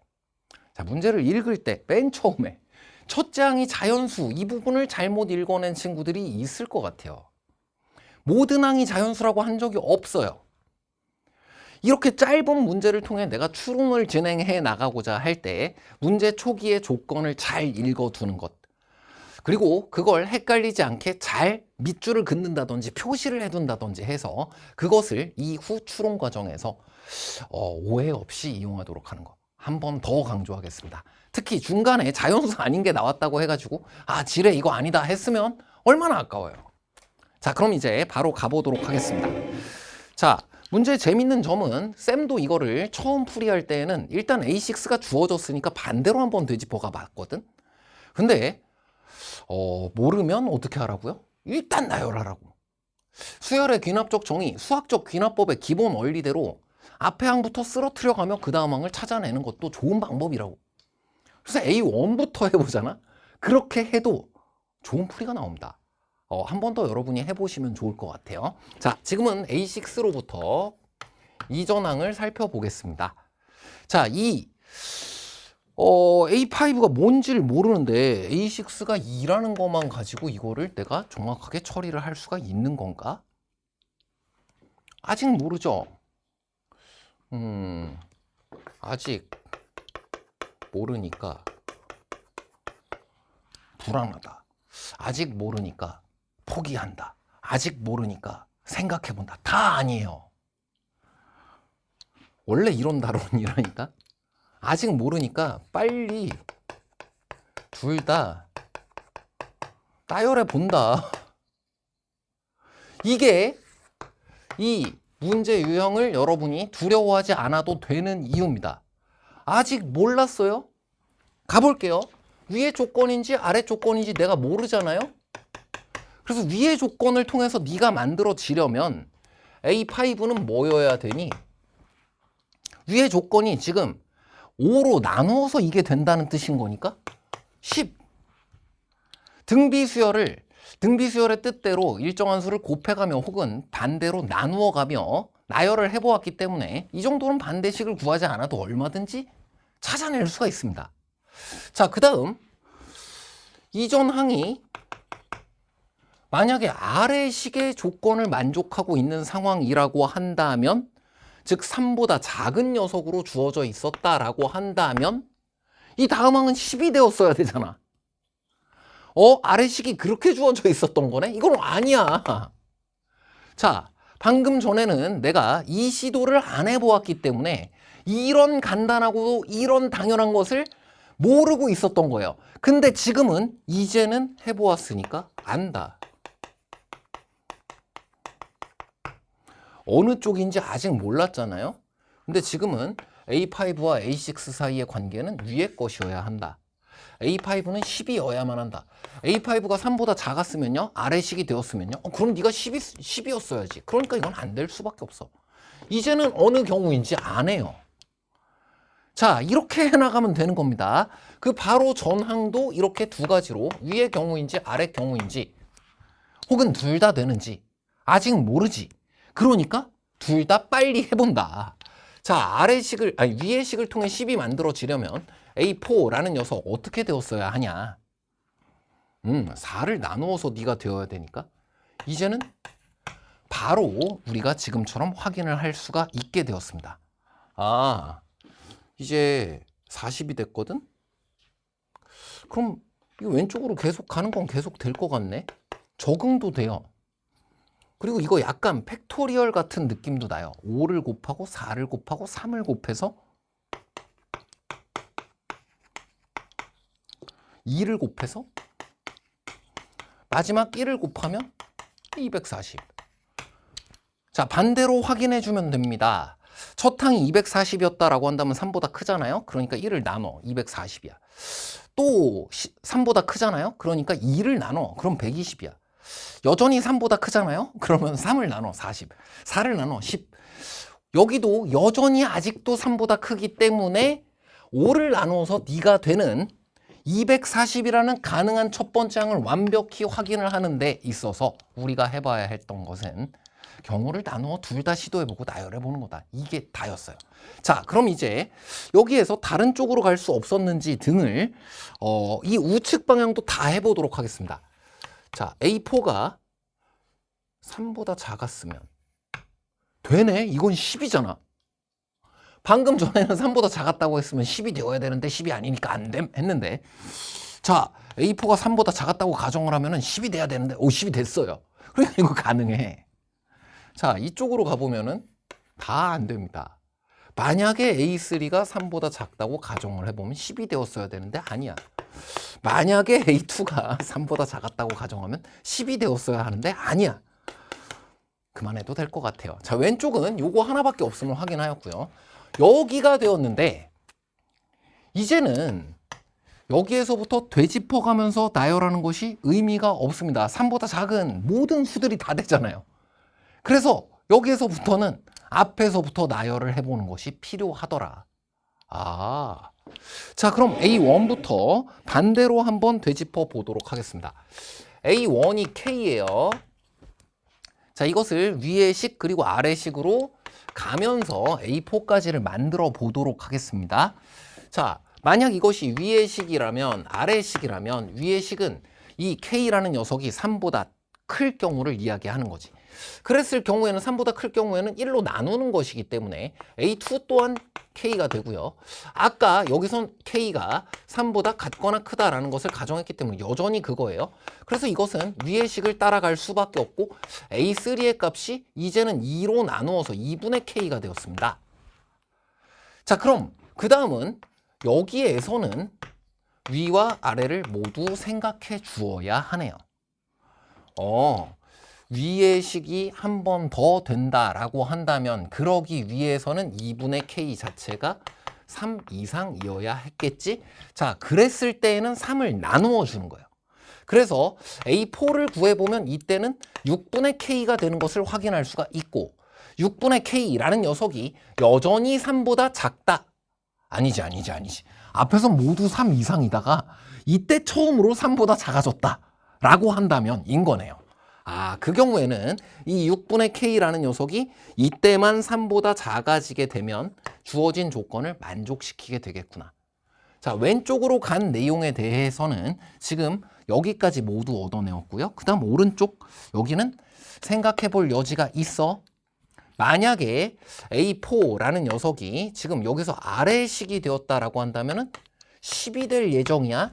자, 문제를 읽을 때 맨 처음에 첫째 항이 자연수 이 부분을 잘못 읽어낸 친구들이 있을 것 같아요. 모든 항이 자연수라고 한 적이 없어요. 이렇게 짧은 문제를 통해 내가 추론을 진행해 나가고자 할 때 문제 초기의 조건을 잘 읽어두는 것, 그리고 그걸 헷갈리지 않게 잘 밑줄을 긋는다든지 표시를 해둔다든지 해서 그것을 이후 추론 과정에서 오해 없이 이용하도록 하는 거 한 번 더 강조하겠습니다. 특히 중간에 자연수 아닌 게 나왔다고 해가지고 지뢰 이거 아니다 했으면 얼마나 아까워요. 자, 그럼 이제 바로 가보도록 하겠습니다. 자, 문제의 재밌는 점은 쌤도 이거를 처음 풀이할 때에는 일단 A6가 주어졌으니까 반대로 한번 되짚어가 봤거든. 근데 모르면 어떻게 하라고요? 일단 나열하라고. 수열의 귀납적 정의, 수학적 귀납법의 기본 원리대로 앞에 항부터 쓰러뜨려가며 그 다음 항을 찾아내는 것도 좋은 방법이라고. 그래서 A1부터 해보잖아? 그렇게 해도 좋은 풀이가 나옵니다. 한 번 더 여러분이 해보시면 좋을 것 같아요. 자, 지금은 A6로부터 이전항을 살펴보겠습니다. 자, A5가 뭔지를 모르는데 A6가 2라는 것만 가지고 이거를 내가 정확하게 처리를 할 수가 있는 건가? 아직 모르죠? 아직 모르니까 불안하다. 아직 모르니까 포기한다. 아직 모르니까 생각해본다. 다 아니에요. 원래 이런 다론이라니까. 아직 모르니까 빨리 둘 다 나열해 본다. 이게 이 문제 유형을 여러분이 두려워하지 않아도 되는 이유입니다. 아직 몰랐어요? 가볼게요. 위의 조건인지 아래 조건인지 내가 모르잖아요? 그래서 위의 조건을 통해서 네가 만들어지려면 A5는 뭐여야 되니? 위의 조건이 지금 5로 나누어서 이게 된다는 뜻인 거니까 10. 등비수열의 뜻대로 일정한 수를 곱해가며 혹은 반대로 나누어가며 나열을 해보았기 때문에 이 정도는 반대식을 구하지 않아도 얼마든지 찾아낼 수가 있습니다. 자, 그 다음 이전 항이 만약에 아래식의 조건을 만족하고 있는 상황이라고 한다면, 즉 3보다 작은 녀석으로 주어져 있었다라고 한다면 이 다음 항은 10이 되었어야 되잖아. 아래식이 그렇게 주어져 있었던 거네? 이건 아니야. 자, 방금 전에는 내가 이 시도를 안 해보았기 때문에 이런 간단하고 이런 당연한 것을 모르고 있었던 거예요. 근데 지금은 이제는 해보았으니까 안다. 어느 쪽인지 아직 몰랐잖아요. 근데 지금은 A5와 A6 사이의 관계는 위의 것이어야 한다. A5는 10이어야만 한다. A5가 3보다 작았으면요, 아래식이 되었으면요, 그럼 네가 10이었어야지. 그러니까 이건 안 될 수밖에 없어. 이제는 어느 경우인지 안 해요. 자, 이렇게 해나가면 되는 겁니다. 그 바로 전항도 이렇게 두 가지로 위의 경우인지 아래 경우인지 혹은 둘 다 되는지 아직 모르지. 그러니까 둘 다 빨리 해본다. 자, 위의 식을 통해 10이 만들어지려면 A4라는 녀석 어떻게 되었어야 하냐? 4를 나누어서 네가 되어야 되니까 이제는 바로 우리가 지금처럼 확인을 할 수가 있게 되었습니다. 이제 40이 됐거든? 그럼 이거 왼쪽으로 계속 가는 건 계속 될 것 같네? 적응도 돼요. 그리고 이거 약간 팩토리얼 같은 느낌도 나요. 5를 곱하고 4를 곱하고 3을 곱해서 2를 곱해서 마지막 1을 곱하면 240. 자, 반대로 확인해 주면 됩니다. 첫 항이 240이었다라고 한다면 3보다 크잖아요. 그러니까 1을 나눠. 240이야. 또 3보다 크잖아요. 그러니까 2를 나눠. 그럼 120이야. 여전히 3보다 크잖아요. 그러면 3을 나눠. 40. 4를 나눠. 10. 여기도 여전히 아직도 3보다 크기 때문에 5를 나눠서 네가 되는 240이라는 가능한 첫 번째 항을 완벽히 확인을 하는 데 있어서 우리가 해봐야 했던 것은 경우를 나누어 둘 다 시도해보고 나열해보는 거다. 이게 다였어요. 자, 그럼 이제 여기에서 다른 쪽으로 갈 수 없었는지 등을 이 우측 방향도 다 해보도록 하겠습니다. 자, A4가 3보다 작았으면 되네? 이건 10이잖아. 방금 전에는 3보다 작았다고 했으면 10이 되어야 되는데 10이 아니니까 안 됨 했는데, 자, A4가 3보다 작았다고 가정을 하면은 10이 돼야 되는데 10이 됐어요. 그러니까 이거 가능해. 자, 이쪽으로 가보면은 다 안 됩니다. 만약에 A3가 3보다 작다고 가정을 해보면 10이 되었어야 되는데 아니야. 만약에 A2가 3보다 작았다고 가정하면 10이 되었어야 하는데 아니야. 그만해도 될 것 같아요. 자, 왼쪽은 요거 하나밖에 없음을 확인하였고요. 여기가 되었는데 이제는 여기에서부터 되짚어가면서 나열하는 것이 의미가 없습니다. 3보다 작은 모든 수들이 다 되잖아요. 그래서 여기에서부터는 앞에서부터 나열을 해보는 것이 필요하더라. 아, 자, 그럼 A1부터 반대로 한번 되짚어 보도록 하겠습니다. A1이 K예요. 자, 이것을 위의 식 그리고 아래 식으로 가면서 A4까지를 만들어 보도록 하겠습니다. 자, 만약 이것이 위의 식이라면 아래 식이라면 위의 식은 이 K라는 녀석이 3보다 클 경우를 이야기하는 거지. 그랬을 경우에는 3보다 클 경우에는 1로 나누는 것이기 때문에 A2 또한 K가 되고요. 아까 여기선 K가 3보다 같거나 크다라는 것을 가정했기 때문에 여전히 그거예요. 그래서 이것은 위의 식을 따라갈 수밖에 없고 A3의 값이 이제는 2로 나누어서 2분의 K가 되었습니다. 자, 그럼 그 다음은 여기에서는 위와 아래를 모두 생각해 주어야 하네요. 위의 식이 한 번 더 된다라고 한다면 그러기 위해서는 2분의 K 자체가 3 이상이어야 했겠지? 자, 그랬을 때에는 3을 나누어 주는 거예요. 그래서 A4를 구해보면 이때는 6분의 K가 되는 것을 확인할 수가 있고 6분의 K라는 녀석이 여전히 3보다 작다. 아니지. 앞에서 모두 3 이상이다가 이때 처음으로 3보다 작아졌다 라고 한다면 인 거네요. 아, 그 경우에는 이 6분의 K라는 녀석이 이때만 3보다 작아지게 되면 주어진 조건을 만족시키게 되겠구나. 자, 왼쪽으로 간 내용에 대해서는 지금 여기까지 모두 얻어내었고요. 그 다음 오른쪽 여기는 생각해 볼 여지가 있어. 만약에 A4라는 녀석이 지금 여기서 아래식이 되었다라고 한다면은 10이 될 예정이야.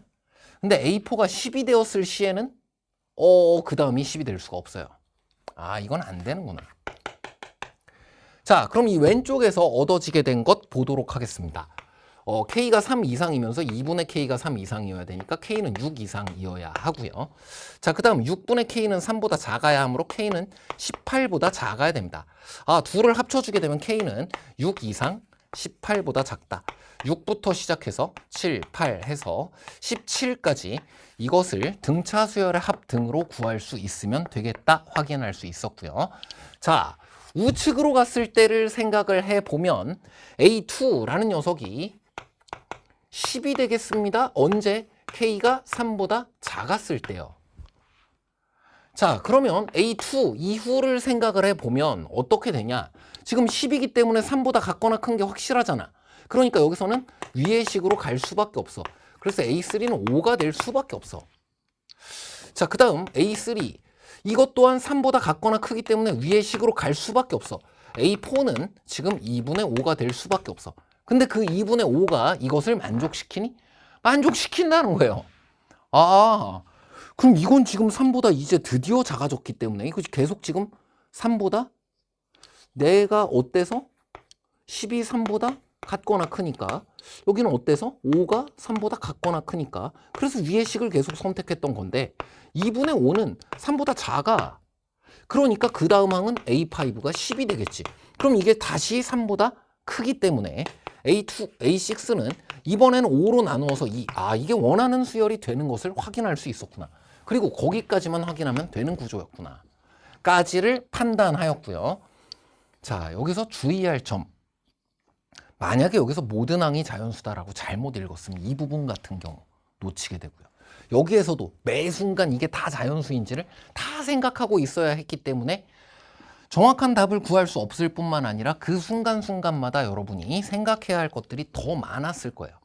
근데 A4가 10이 되었을 시에는 그 다음이 10이 될 수가 없어요. 아, 이건 안 되는구나. 자, 그럼 이 왼쪽에서 얻어지게 된 것 보도록 하겠습니다. K가 3 이상이면서 2분의 K가 3 이상이어야 되니까 K는 6 이상이어야 하고요. 자, 그 다음 6분의 K는 3보다 작아야 하므로 K는 18보다 작아야 됩니다. 아, 둘을 합쳐주게 되면 K는 6 이상 18보다 작다. 6부터 시작해서 7, 8 해서 17까지 이것을 등차 수열의 합 등으로 구할 수 있으면 되겠다 확인할 수 있었고요. 자, 우측으로 갔을 때를 생각을 해보면 A2라는 녀석이 10이 되겠습니다. 언제? K가 3보다 작았을 때요. 자, 그러면 A2 이후를 생각을 해보면 어떻게 되냐? 지금 10이기 때문에 3보다 같거나 큰 게 확실하잖아. 그러니까 여기서는 위의 식으로 갈 수밖에 없어. 그래서 A3는 5가 될 수밖에 없어. 자, 그 다음 A3 이것 또한 3보다 같거나 크기 때문에 위의 식으로 갈 수밖에 없어. A4는 지금 2분의 5가 될 수밖에 없어. 근데 그 2분의 5가 이것을 만족시키니? 만족시킨다는 거예요. 아, 그럼 이건 지금 3보다 이제 드디어 작아졌기 때문에 이거 계속 지금 3보다 내가 어때서 10이 3보다 같거나 크니까 여기는 어때서 5가 3보다 같거나 크니까 그래서 위의 식을 계속 선택했던 건데 2분의 5는 3보다 작아. 그러니까 그 다음 항은 A5가 10이 되겠지. 그럼 이게 다시 3보다 크기 때문에 A2, A6는 이번에는 5로 나누어서 이게 원하는 수열이 되는 것을 확인할 수 있었구나. 그리고 거기까지만 확인하면 되는 구조였구나. 까지를 판단하였고요. 자, 여기서 주의할 점. 만약에 여기서 모든 항이 자연수다라고 잘못 읽었으면 이 부분 같은 경우 놓치게 되고요. 여기에서도 매 순간 이게 다 자연수인지를 다 생각하고 있어야 했기 때문에 정확한 답을 구할 수 없을 뿐만 아니라 그 순간순간마다 여러분이 생각해야 할 것들이 더 많았을 거예요.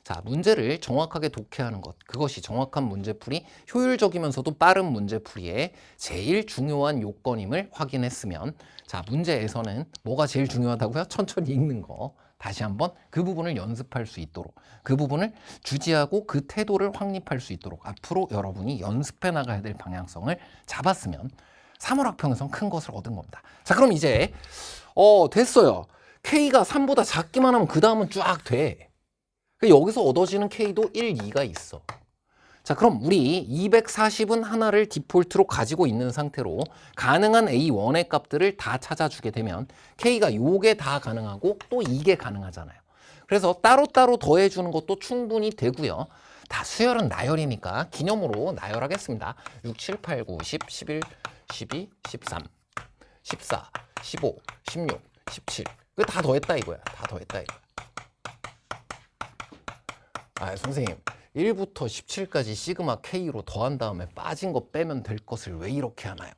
자, 문제를 정확하게 독해하는 것, 그것이 정확한 문제풀이, 효율적이면서도 빠른 문제풀이의 제일 중요한 요건임을 확인했으면, 자, 문제에서는 뭐가 제일 중요하다고요? 천천히 읽는 거. 다시 한번 그 부분을 연습할 수 있도록, 그 부분을 주지하고 그 태도를 확립할 수 있도록 앞으로 여러분이 연습해 나가야 될 방향성을 잡았으면 3월 학평에선 큰 것을 얻은 겁니다. 자, 그럼 이제 됐어요. K가 3보다 작기만 하면 그 다음은 쫙 돼. 여기서 얻어지는 K도 1, 2가 있어. 자, 그럼 우리 240은 하나를 디폴트로 가지고 있는 상태로 가능한 A1의 값들을 다 찾아주게 되면 K가 요게 다 가능하고 또 이게 가능하잖아요. 그래서 따로따로 더해주는 것도 충분히 되고요. 다 수열은 나열이니까 기념으로 나열하겠습니다. 6, 7, 8, 9, 10, 11, 12, 13, 14, 15, 16, 17. 그거 다 더했다 이거야. 다 더했다 이거야. 아, 선생님. 1부터 17까지 시그마 K로 더한 다음에 빠진 거 빼면 될 것을 왜 이렇게 하나요?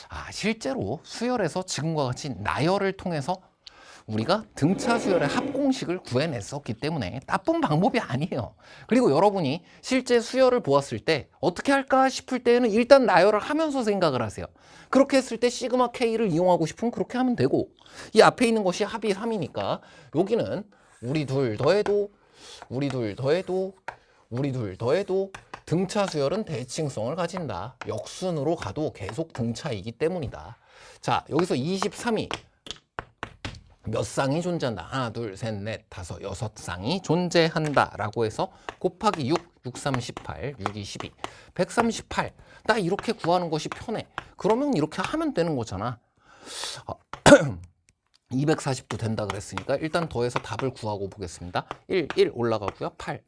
아, 실제로 수열에서 지금과 같이 나열을 통해서 우리가 등차 수열의 합공식을 구해냈었기 때문에 나쁜 방법이 아니에요. 그리고 여러분이 실제 수열을 보았을 때 어떻게 할까 싶을 때에는 일단 나열을 하면서 생각을 하세요. 그렇게 했을 때 시그마 K를 이용하고 싶으면 그렇게 하면 되고, 이 앞에 있는 것이 합이 3이니까 여기는 우리 둘 더해도 우리 둘 더해도 우리 둘 더해도 등차 수열은 대칭성을 가진다. 역순으로 가도 계속 등차이기 때문이다. 자, 여기서 23이 몇 쌍이 존재한다. 하나, 둘, 셋, 넷, 다섯, 여섯 쌍이 존재한다. 라고 해서 곱하기 6, 6, 3, 18, 6, 2, 12, 138. 나 이렇게 구하는 것이 편해. 그러면 이렇게 하면 되는 거잖아. 240도 된다 그랬으니까 일단 더해서 답을 구하고 보겠습니다. 1, 1 올라가고요. 8.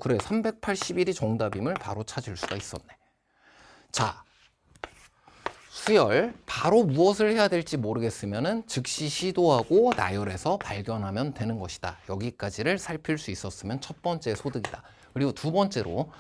그래. 381이 정답임을 바로 찾을 수가 있었네. 자, 수열 바로 무엇을 해야 될지 모르겠으면은 즉시 시도하고 나열해서 발견하면 되는 것이다. 여기까지를 살필 수 있었으면 첫 번째 소득이다. 그리고 두 번째로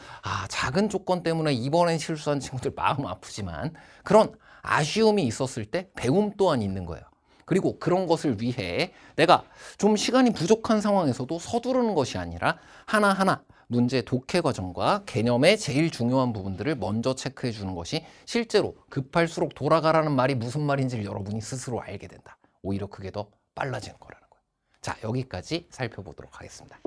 작은 조건 때문에 이번엔 실수한 친구들 마음 아프지만 그런 아쉬움이 있었을 때 배움 또한 있는 거예요. 그리고 그런 것을 위해 내가 좀 시간이 부족한 상황에서도 서두르는 것이 아니라 하나하나 문제 독해 과정과 개념의 제일 중요한 부분들을 먼저 체크해 주는 것이 실제로 급할수록 돌아가라는 말이 무슨 말인지를 여러분이 스스로 알게 된다. 오히려 그게 더 빨라지는 거라는 거예요. 자, 여기까지 살펴보도록 하겠습니다.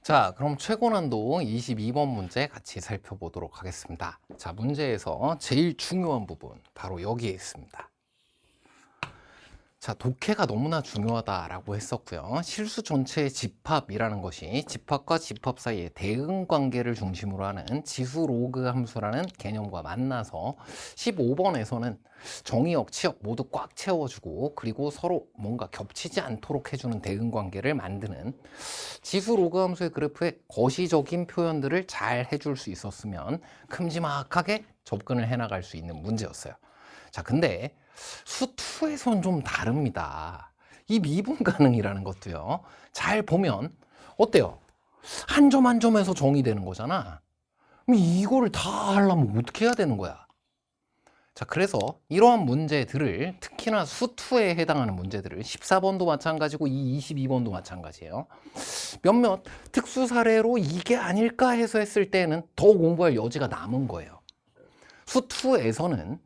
자, 그럼 최고난도 22번 문제 같이 살펴보도록 하겠습니다. 자, 문제에서 제일 중요한 부분 바로 여기에 있습니다. 자, 독해가 너무나 중요하다라고 했었고요. 실수 전체의 집합이라는 것이 집합과 집합 사이의 대응 관계를 중심으로 하는 지수 로그 함수라는 개념과 만나서 15번에서는 정의역, 치역 모두 꽉 채워주고 그리고 서로 뭔가 겹치지 않도록 해주는 대응 관계를 만드는 지수 로그 함수의 그래프의 거시적인 표현들을 잘 해줄 수 있었으면 큼지막하게 접근을 해나갈 수 있는 문제였어요. 자, 근데 수2에선 좀 다릅니다. 이 미분 가능이라는 것도요. 잘 보면 어때요? 한 점 한 점에서 정의되는 거잖아. 그럼 이거를 다 하려면 어떻게 해야 되는 거야? 자, 그래서 이러한 문제들을 특히나 수2에 해당하는 문제들을 14번도 마찬가지고 이 22번도 마찬가지예요. 몇몇 특수 사례로 이게 아닐까 해서 했을 때는 더 공부할 여지가 남은 거예요. 수2에서는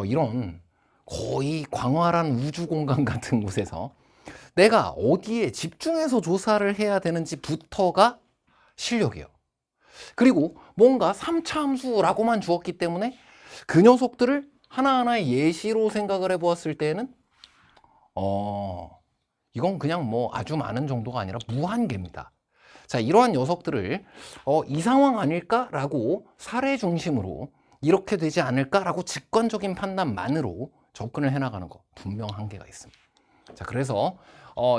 이런 거의 광활한 우주 공간 같은 곳에서 내가 어디에 집중해서 조사를 해야 되는지부터가 실력이에요. 그리고 뭔가 3차 함수라고만 주었기 때문에 그 녀석들을 하나하나의 예시로 생각을 해보았을 때는 이건 그냥 뭐 아주 많은 정도가 아니라 무한계입니다. 자, 이러한 녀석들을 이 상황 아닐까라고 사례 중심으로 이렇게 되지 않을까라고 직관적인 판단만으로 접근을 해나가는 거 분명 한계가 있습니다. 자, 그래서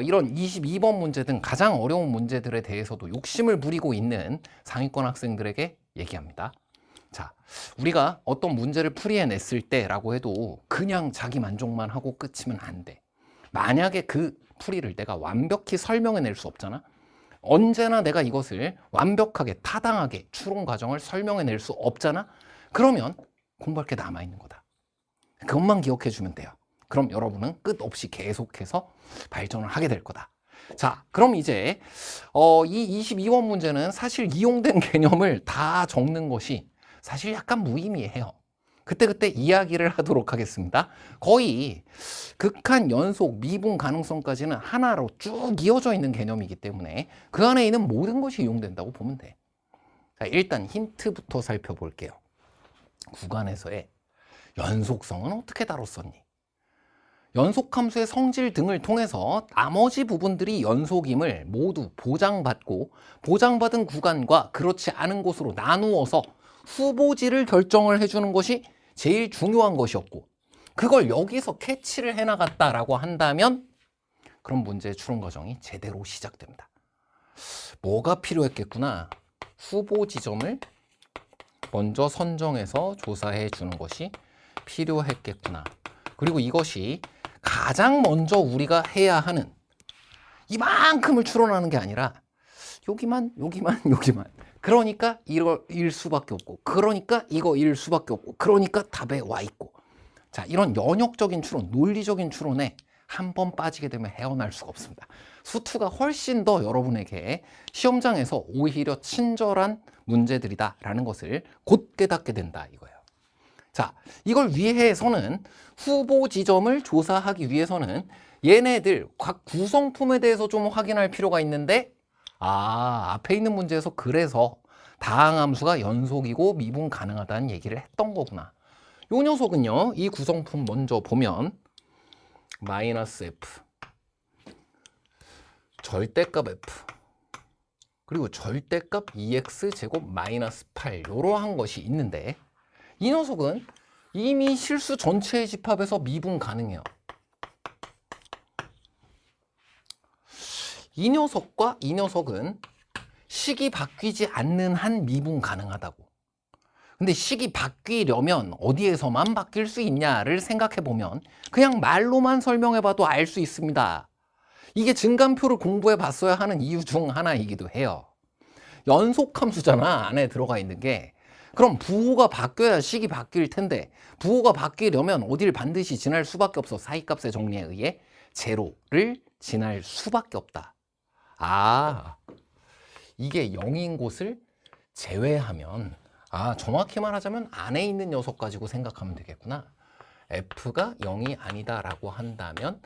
이런 22번 문제 등 가장 어려운 문제들에 대해서도 욕심을 부리고 있는 상위권 학생들에게 얘기합니다. 자, 우리가 어떤 문제를 풀이해냈을 때라고 해도 그냥 자기 만족만 하고 끝이면 안 돼. 만약에 그 풀이를 내가 완벽히 설명해낼 수 없잖아. 언제나 내가 이것을 완벽하게 타당하게 추론 과정을 설명해낼 수 없잖아. 그러면 공부할 게 남아있는 거다. 그것만 기억해 주면 돼요. 그럼 여러분은 끝없이 계속해서 발전을 하게 될 거다. 자, 그럼 이제 이 22번 문제는 사실 이용된 개념을 다 적는 것이 사실 약간 무의미해요. 그때그때 이야기를 하도록 하겠습니다. 거의 극한, 연속, 미분 가능성까지는 하나로 쭉 이어져 있는 개념이기 때문에 그 안에 있는 모든 것이 이용된다고 보면 돼. 자, 일단 힌트부터 살펴볼게요. 구간에서의 연속성은 어떻게 다뤘었니? 연속함수의 성질 등을 통해서 나머지 부분들이 연속임을 모두 보장받고 보장받은 구간과 그렇지 않은 곳으로 나누어서 후보지를 결정을 해주는 것이 제일 중요한 것이었고 그걸 여기서 캐치를 해나갔다라고 한다면 그럼 문제의 추론 과정이 제대로 시작됩니다. 뭐가 필요했겠구나. 후보 지점을 먼저 선정해서 조사해 주는 것이 필요했겠구나. 그리고 이것이 가장 먼저 우리가 해야 하는 이만큼을 추론하는 게 아니라 여기만 그러니까 이거일 수밖에 없고 그러니까 이거일 수밖에 없고 그러니까 답에 와 있고 자, 이런 연역적인 추론, 논리적인 추론에 한 번 빠지게 되면 헤어날 수가 없습니다. 수투가 훨씬 더 여러분에게 시험장에서 오히려 친절한 문제들이다라는 것을 곧 깨닫게 된다 이거예요. 자, 이걸 위해서는 후보 지점을 조사하기 위해서는 얘네들 각 구성품에 대해서 좀 확인할 필요가 있는데 앞에 있는 문제에서 그래서 다항함수가 연속이고 미분 가능하다는 얘기를 했던 거구나. 요 녀석은요, 이 구성품 먼저 보면 마이너스 F, 절대값 F, 그리고 절대값 2x 제곱 마이너스 8 이러한 것이 있는데 이 녀석은 이미 실수 전체의 집합에서 미분 가능해요. 이 녀석과 이 녀석은 식이 바뀌지 않는 한 미분 가능하다고. 근데 식이 바뀌려면 어디에서만 바뀔 수 있냐를 생각해 보면 그냥 말로만 설명해 봐도 알 수 있습니다. 이게 증감표를 공부해 봤어야 하는 이유 중 하나이기도 해요. 연속함수잖아, 안에 들어가 있는 게. 그럼 부호가 바뀌어야 식이 바뀔 텐데 부호가 바뀌려면 어딜 반드시 지날 수밖에 없어. 사이값의 정리에 의해 제로를 지날 수밖에 없다. 이게 0인 곳을 제외하면 정확히 말하자면 안에 있는 녀석 가지고 생각하면 되겠구나. F가 0이 아니다 라고 한다면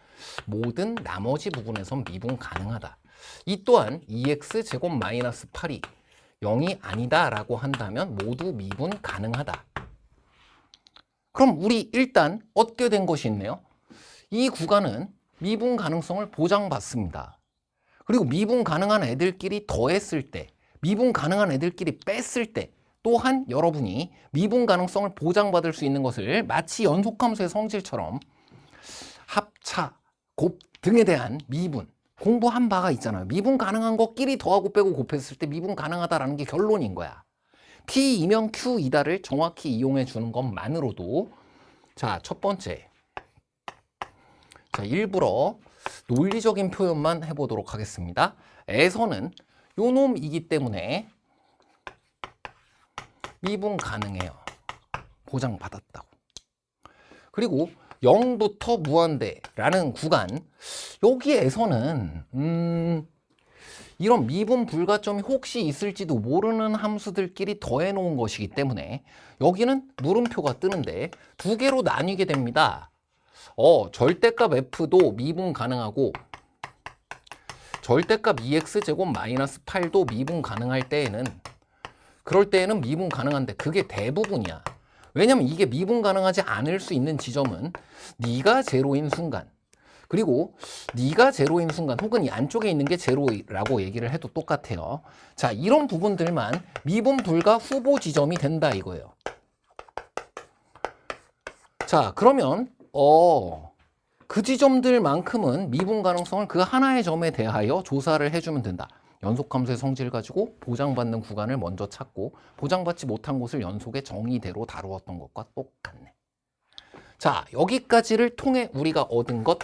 모든 나머지 부분에선 미분 가능하다. 이 또한 2x 제곱 마이너스 8이 0이 아니다 라고 한다면 모두 미분 가능하다. 그럼 우리 일단 얻게 된 것이 있네요. 이 구간은 미분 가능성을 보장받습니다. 그리고 미분 가능한 애들끼리 더했을 때, 미분 가능한 애들끼리 뺐을 때 또한 여러분이 미분 가능성을 보장받을 수 있는 것을 마치 연속함수의 성질처럼 합차, 곱 등에 대한 미분 공부한 바가 있잖아요. 미분 가능한 것끼리 더하고 빼고 곱했을 때 미분 가능하다라는 게 결론인 거야. P이면 Q이다를 정확히 이용해 주는 것만으로도 자, 첫 번째. 자, 일부러 논리적인 표현만 해보도록 하겠습니다. 에서는 요 놈이기 때문에 미분 가능해요. 보장받았다고. 그리고 0부터 무한대라는 구간, 여기에서는 이런 미분 불가점이 혹시 있을지도 모르는 함수들끼리 더해 놓은 것이기 때문에 여기는 물음표가 뜨는데 두 개로 나뉘게 됩니다. 절대값 F도 미분 가능하고 절대값 2x 제곱 마이너스 8도 미분 가능할 때에는 그럴 때에는 미분 가능한데 그게 대부분이야. 왜냐면 이게 미분 가능하지 않을 수 있는 지점은 네가 제로인 순간 그리고 네가 제로인 순간 혹은 이 안쪽에 있는 게 제로라고 얘기를 해도 똑같아요. 자, 이런 부분들만 미분 불가 후보 지점이 된다 이거예요. 자, 그러면 그 지점들만큼은 미분 가능성을 그 하나의 점에 대하여 조사를 해주면 된다. 연속함수의 성질을 가지고 보장받는 구간을 먼저 찾고 보장받지 못한 곳을 연속의 정의대로 다루었던 것과 똑같네. 자, 여기까지를 통해 우리가 얻은 것,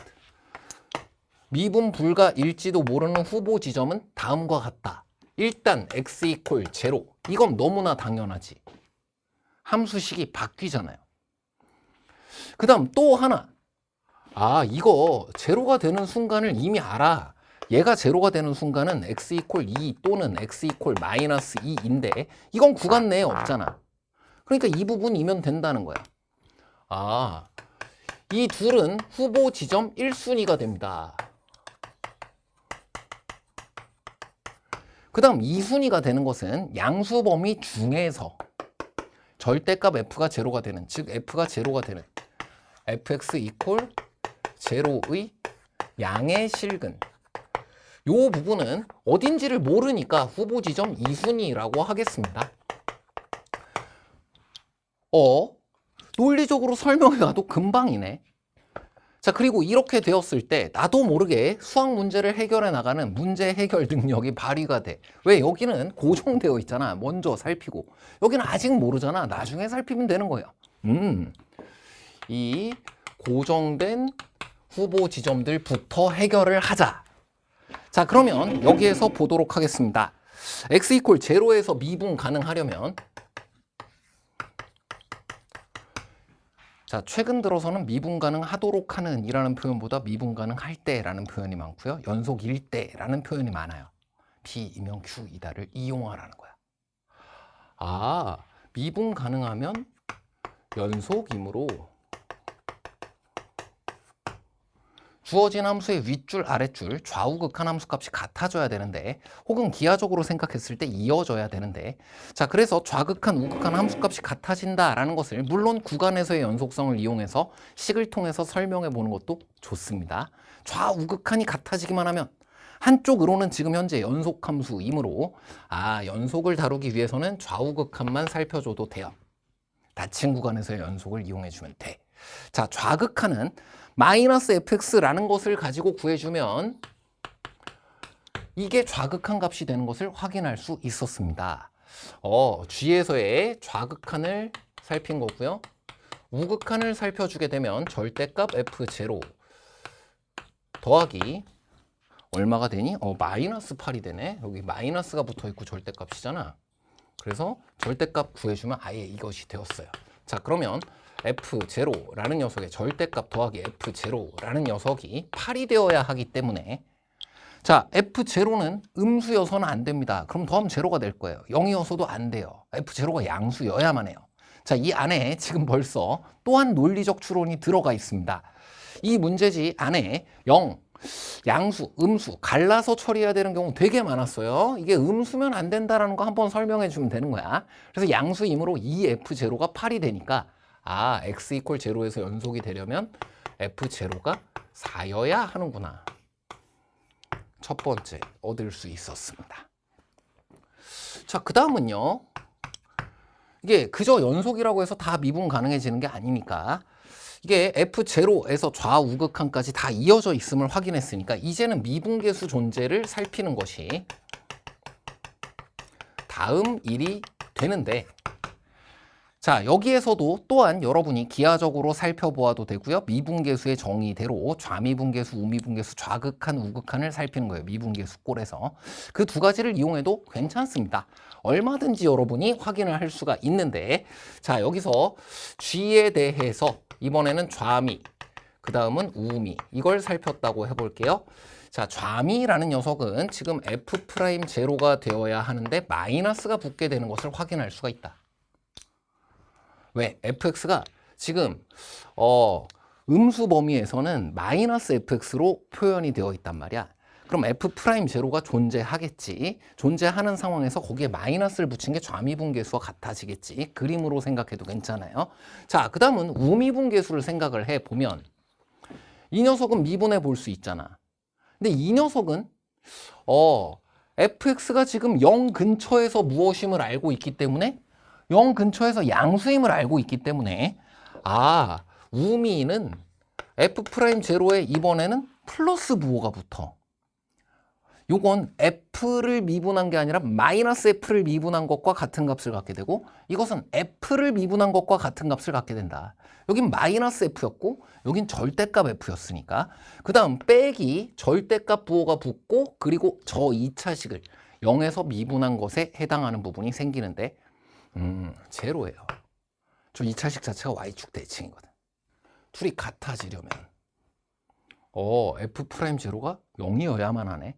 미분 불가일지도 모르는 후보 지점은 다음과 같다. 일단 x 이퀄 제로. 이건 너무나 당연하지. 함수식이 바뀌잖아요. 그 다음 또 하나. 아, 이거 제로가 되는 순간을 이미 알아. 얘가 제로가 되는 순간은 x 이퀄 2 또는 x 이퀄 마이너스 2인데 이건 구간 내에 없잖아. 그러니까 이 부분이면 된다는 거야. 아, 이 둘은 후보 지점 1순위가 됩니다. 그 다음 2순위가 되는 것은 양수 범위 중에서 절대값 f가 제로가 되는, 즉 f가 제로가 되는 fx 이퀄 제로의 양의 실근. 요 부분은 어딘지를 모르니까 후보 지점 2순위라고 하겠습니다. 논리적으로 설명해 가도 금방이네. 자, 그리고 이렇게 되었을 때 나도 모르게 수학 문제를 해결해 나가는 문제 해결 능력이 발휘가 돼. 왜? 여기는 고정되어 있잖아. 먼저 살피고. 여기는 아직 모르잖아. 나중에 살피면 되는 거예요. 이 고정된 후보 지점들부터 해결을 하자. 자, 그러면 여기에서 보도록 하겠습니다. x 이퀄 제로에서 미분 가능하려면, 자, 최근 들어서는 미분 가능하도록 하는 이라는 표현보다 미분 가능할 때라는 표현이 많고요. 연속일 때라는 표현이 많아요. P이면 Q이다를 이용하라는 거야. 아, 미분 가능하면 연속이므로 주어진 함수의 윗줄, 아랫줄, 좌우극한 함수값이 같아져야 되는데, 혹은 기하적으로 생각했을 때 이어져야 되는데, 자, 그래서 좌극한, 우극한 함수값이 같아진다라는 것을 물론 구간에서의 연속성을 이용해서 식을 통해서 설명해 보는 것도 좋습니다. 좌우극한이 같아지기만 하면 한쪽으로는 지금 현재 연속함수이므로 연속을 다루기 위해서는 좌우극한만 살펴줘도 돼요. 닫힌 구간에서의 연속을 이용해 주면 돼. 자, 좌극한은 마이너스 fx라는 것을 가지고 구해주면 이게 좌극한 값이 되는 것을 확인할 수 있었습니다. G에서의 좌극한을 살핀 거고요. 우극한을 살펴주게 되면 절대값 f0 더하기 얼마가 되니? 마이너스 8이 되네. 여기 마이너스가 붙어있고 절대값이잖아. 그래서 절대값 구해주면 아예 이것이 되었어요. 자, 그러면 f0라는 녀석의 절대값 더하기 f0라는 녀석이 8이 되어야 하기 때문에, 자, f0는 음수여서는 안 됩니다. 그럼 더하면 제로가 될 거예요. 0이어서도 안 돼요. f0가 양수여야만 해요. 자, 이 안에 지금 벌써 또한 논리적 추론이 들어가 있습니다. 이 문제지 안에 0, 양수, 음수 갈라서 처리해야 되는 경우 되게 많았어요. 이게 음수면 안 된다라는 거 한번 설명해 주면 되는 거야. 그래서 양수이므로 이 f0가 8이 되니까 x 이퀄 제로에서 연속이 되려면 f0가 4여야 하는구나. 첫 번째 얻을 수 있었습니다. 자, 그 다음은요. 이게 그저 연속이라고 해서 다 미분 가능해지는 게 아니니까 이게 f0에서 좌우극한까지 다 이어져 있음을 확인했으니까 이제는 미분계수 존재를 살피는 것이 다음 일이 되는데, 자, 여기에서도 또한 여러분이 기하적으로 살펴보아도 되고요. 미분계수의 정의대로 좌미분계수, 우미분계수, 좌극한, 우극한을 살피는 거예요. 미분계수 꼴에서. 그 두 가지를 이용해도 괜찮습니다. 얼마든지 여러분이 확인을 할 수가 있는데, 자, 여기서 G에 대해서 이번에는 좌미, 그 다음은 우미, 이걸 살폈다고 해볼게요. 자, 좌미라는 녀석은 지금 F'0가 되어야 하는데 마이너스가 붙게 되는 것을 확인할 수가 있다. 왜? fx가 지금 음수 범위에서는 마이너스 fx로 표현이 되어 있단 말이야. 그럼 f'0가 존재하겠지. 존재하는 상황에서 거기에 마이너스를 붙인 게 좌미분계수와 같아지겠지. 그림으로 생각해도 괜찮아요. 자, 그 다음은 우미분계수를 생각을 해보면 이 녀석은 미분해 볼 수 있잖아. 근데 이 녀석은 fx가 지금 0 근처에서 무엇임을 알고 있기 때문에 0 근처에서 양수임을 알고 있기 때문에 우미는 F'제로에 이번에는 플러스 부호가 붙어. 요건 F를 미분한 게 아니라 마이너스 F를 미분한 것과 같은 값을 갖게 되고, 이것은 F를 미분한 것과 같은 값을 갖게 된다. 여긴 마이너스 F였고 여긴 절대값 F였으니까 그 다음 빼기 절대값 부호가 붙고, 그리고 저 2차식을 0에서 미분한 것에 해당하는 부분이 생기는데 제로예요. 저 2차식 자체가 Y축 대칭이거든. 둘이 같아지려면 F'제로가 0이어야만 하네.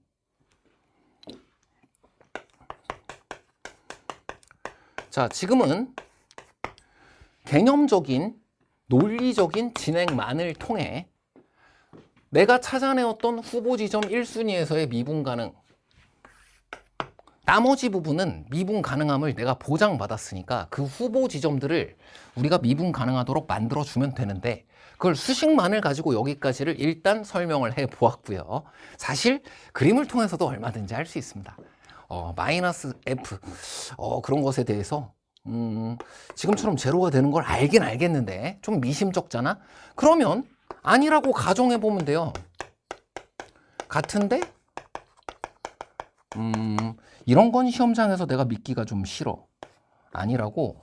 자, 지금은 개념적인 논리적인 진행만을 통해 내가 찾아내었던 후보 지점 1순위에서의 미분 가능, 나머지 부분은 미분 가능함을 내가 보장받았으니까 그 후보 지점들을 우리가 미분 가능하도록 만들어주면 되는데, 그걸 수식만을 가지고 여기까지를 일단 설명을 해 보았고요. 사실 그림을 통해서도 얼마든지 할 수 있습니다. 마이너스 F 그런 것에 대해서 지금처럼 제로가 되는 걸 알긴 알겠는데 좀 미심쩍잖아? 그러면 아니라고 가정해 보면 돼요. 같은데 이런 건 시험장에서 내가 믿기가 좀 싫어. 아니라고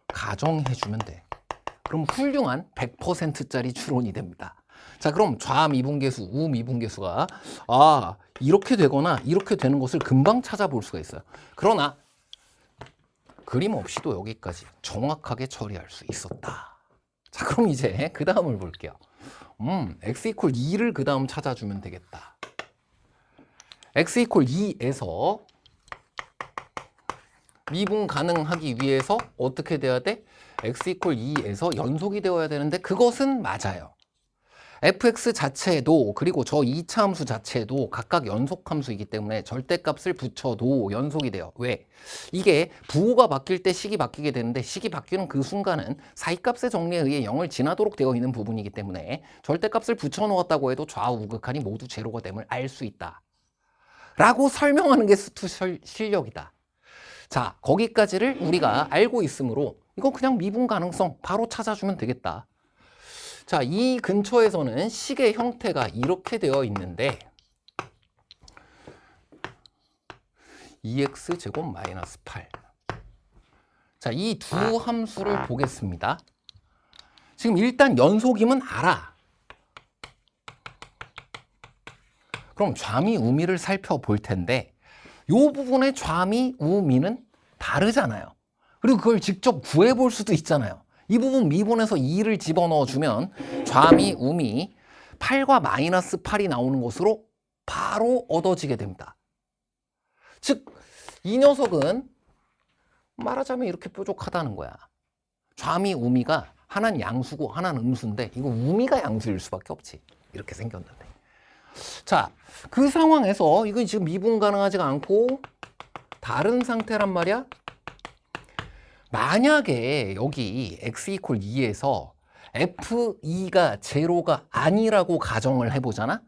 가정해 주면 돼. 그럼 훌륭한 100%짜리 추론이 됩니다. 자, 그럼 좌미분계수, 우미분계수가 이렇게 되거나 이렇게 되는 것을 금방 찾아볼 수가 있어요. 그러나 그림 없이도 여기까지 정확하게 처리할 수 있었다. 자, 그럼 이제 그 다음을 볼게요. x 이퀄 2를 그 다음 찾아주면 되겠다. x 이퀄 2에서 미분 가능하기 위해서 어떻게 돼야 돼? x 이퀄 2에서 연속이 되어야 되는데 그것은 맞아요. fx 자체도 그리고 저 2차 함수 자체도 각각 연속함수이기 때문에 절대값을 붙여도 연속이 돼요. 왜? 이게 부호가 바뀔 때 식이 바뀌게 되는데, 식이 바뀌는 그 순간은 사이값의 정리에 의해 0을 지나도록 되어 있는 부분이기 때문에 절대값을 붙여놓았다고 해도 좌우극한이 모두 제로가 됨을 알 수 있다 라고 설명하는 게 스투 실력이다. 자, 거기까지를 우리가 알고 있으므로 이거 그냥 미분 가능성 바로 찾아주면 되겠다. 자, 이 근처에서는 식의 형태가 이렇게 되어 있는데 2x제곱 마이너스 8. 자, 이 두 함수를 보겠습니다. 지금 일단 연속임은 알아. 그럼 좌미, 우미를 살펴볼 텐데 이 부분의 좌미, 우미는 다르잖아요. 그리고 그걸 직접 구해볼 수도 있잖아요. 이 부분 미분에서 2를 집어넣어주면 좌미, 우미 8과 마이너스 8이 나오는 것으로 바로 얻어지게 됩니다. 즉, 이 녀석은 말하자면 이렇게 뾰족하다는 거야. 좌미, 우미가 하나는 양수고 하나는 음수인데 이거 우미가 양수일 수밖에 없지. 이렇게 생겼는데. 자, 그 상황에서 이건 지금 미분 가능하지가 않고 다른 상태란 말이야. 만약에 여기 x 이퀄 2에서 f2가 제로가 아니라고 가정을 해보잖아?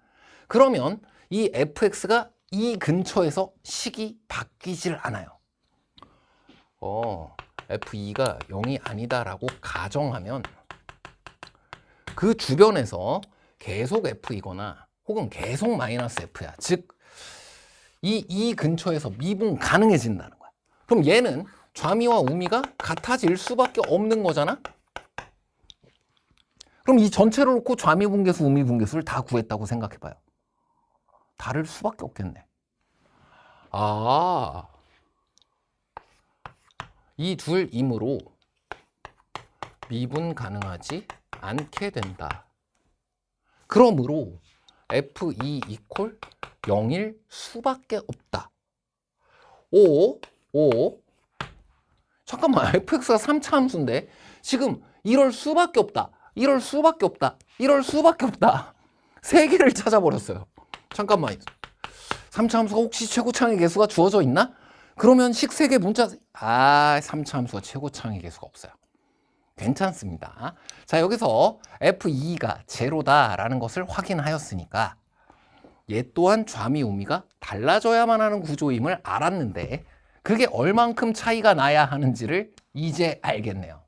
그러면 이 fx가 이 근처에서 식이 바뀌질 않아요. f2가 0이 아니다라고 가정하면 그 주변에서 계속 f이거나 혹은 계속 마이너스 f야. 즉, 이 근처에서 미분 가능해진다는 거야. 그럼 얘는 좌미와 우미가 같아질 수밖에 없는 거잖아? 그럼 이 전체를 놓고 좌미 분계수, 우미 분계수를 다 구했다고 생각해봐요. 다를 수밖에 없겠네. 이 둘이므로 미분 가능하지 않게 된다. 그러므로 F2 이퀄 0일 수밖에 없다. 잠깐만, fx가 3차 함수인데 지금 이럴 수밖에 없다, 이럴 수밖에 없다, 이럴 수밖에 없다, 세 개를 찾아버렸어요. 잠깐만, 3차 함수가 혹시 최고창의 개수가 주어져 있나? 그러면 식 3개 문자 3차 함수가 최고창의 개수가 없어요. 괜찮습니다. 자, 여기서 f2가 제로다라는 것을 확인하였으니까 얘 또한 좌미, 우미가 달라져야만 하는 구조임을 알았는데 그게 얼만큼 차이가 나야 하는지를 이제 알겠네요.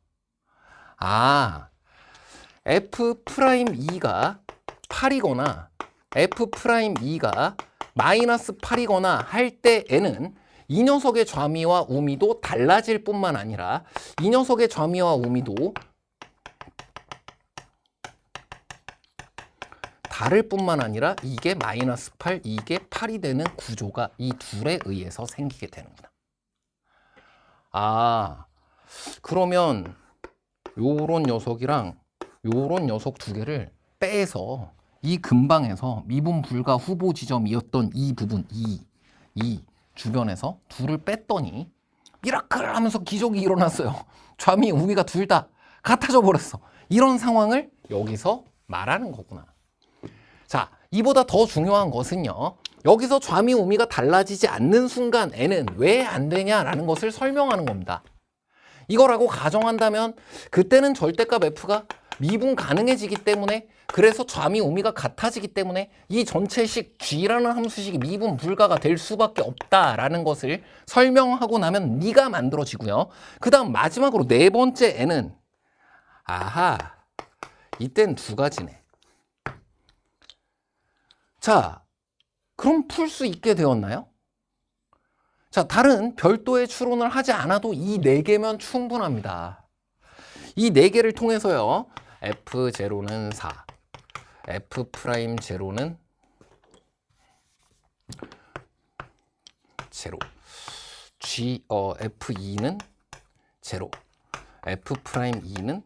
F'2가 8이거나 F'2가 마이너스 8이거나 할 때에는 이 녀석의 좌미와 우미도 달라질 뿐만 아니라 이 녀석의 좌미와 우미도 다를 뿐만 아니라 이게 마이너스 8, 이게 8이 되는 구조가 이 둘에 의해서 생기게 되는구나. 아, 그러면 요런 녀석이랑 요런 녀석 두 개를 빼서 이 근방에서 미분 불가 후보 지점이었던 이 부분, 이 주변에서 둘을 뺐더니 미라클 하면서 기적이 일어났어요. 좌미, 우미가 둘 다 같아져 버렸어. 이런 상황을 여기서 말하는 거구나. 자, 이보다 더 중요한 것은요. 여기서 좌미, 우미가 달라지지 않는 순간에는 왜 안 되냐라는 것을 설명하는 겁니다. 이거라고 가정한다면 그때는 절대값 f가 미분 가능해지기 때문에 그래서 좌미, 우미가 같아지기 때문에 이 전체식 g라는 함수식이 미분 불가가 될 수밖에 없다라는 것을 설명하고 나면 네가 만들어지고요. 그 다음 마지막으로 네 번째 n은 아하, 이땐 두 가지네. 자, 그럼 풀 수 있게 되었나요? 자, 다른 별도의 추론을 하지 않아도 이 네 개면 충분합니다. 이 네 개를 통해서요. F0는 4, F'0는 0, F2는 0, F'2는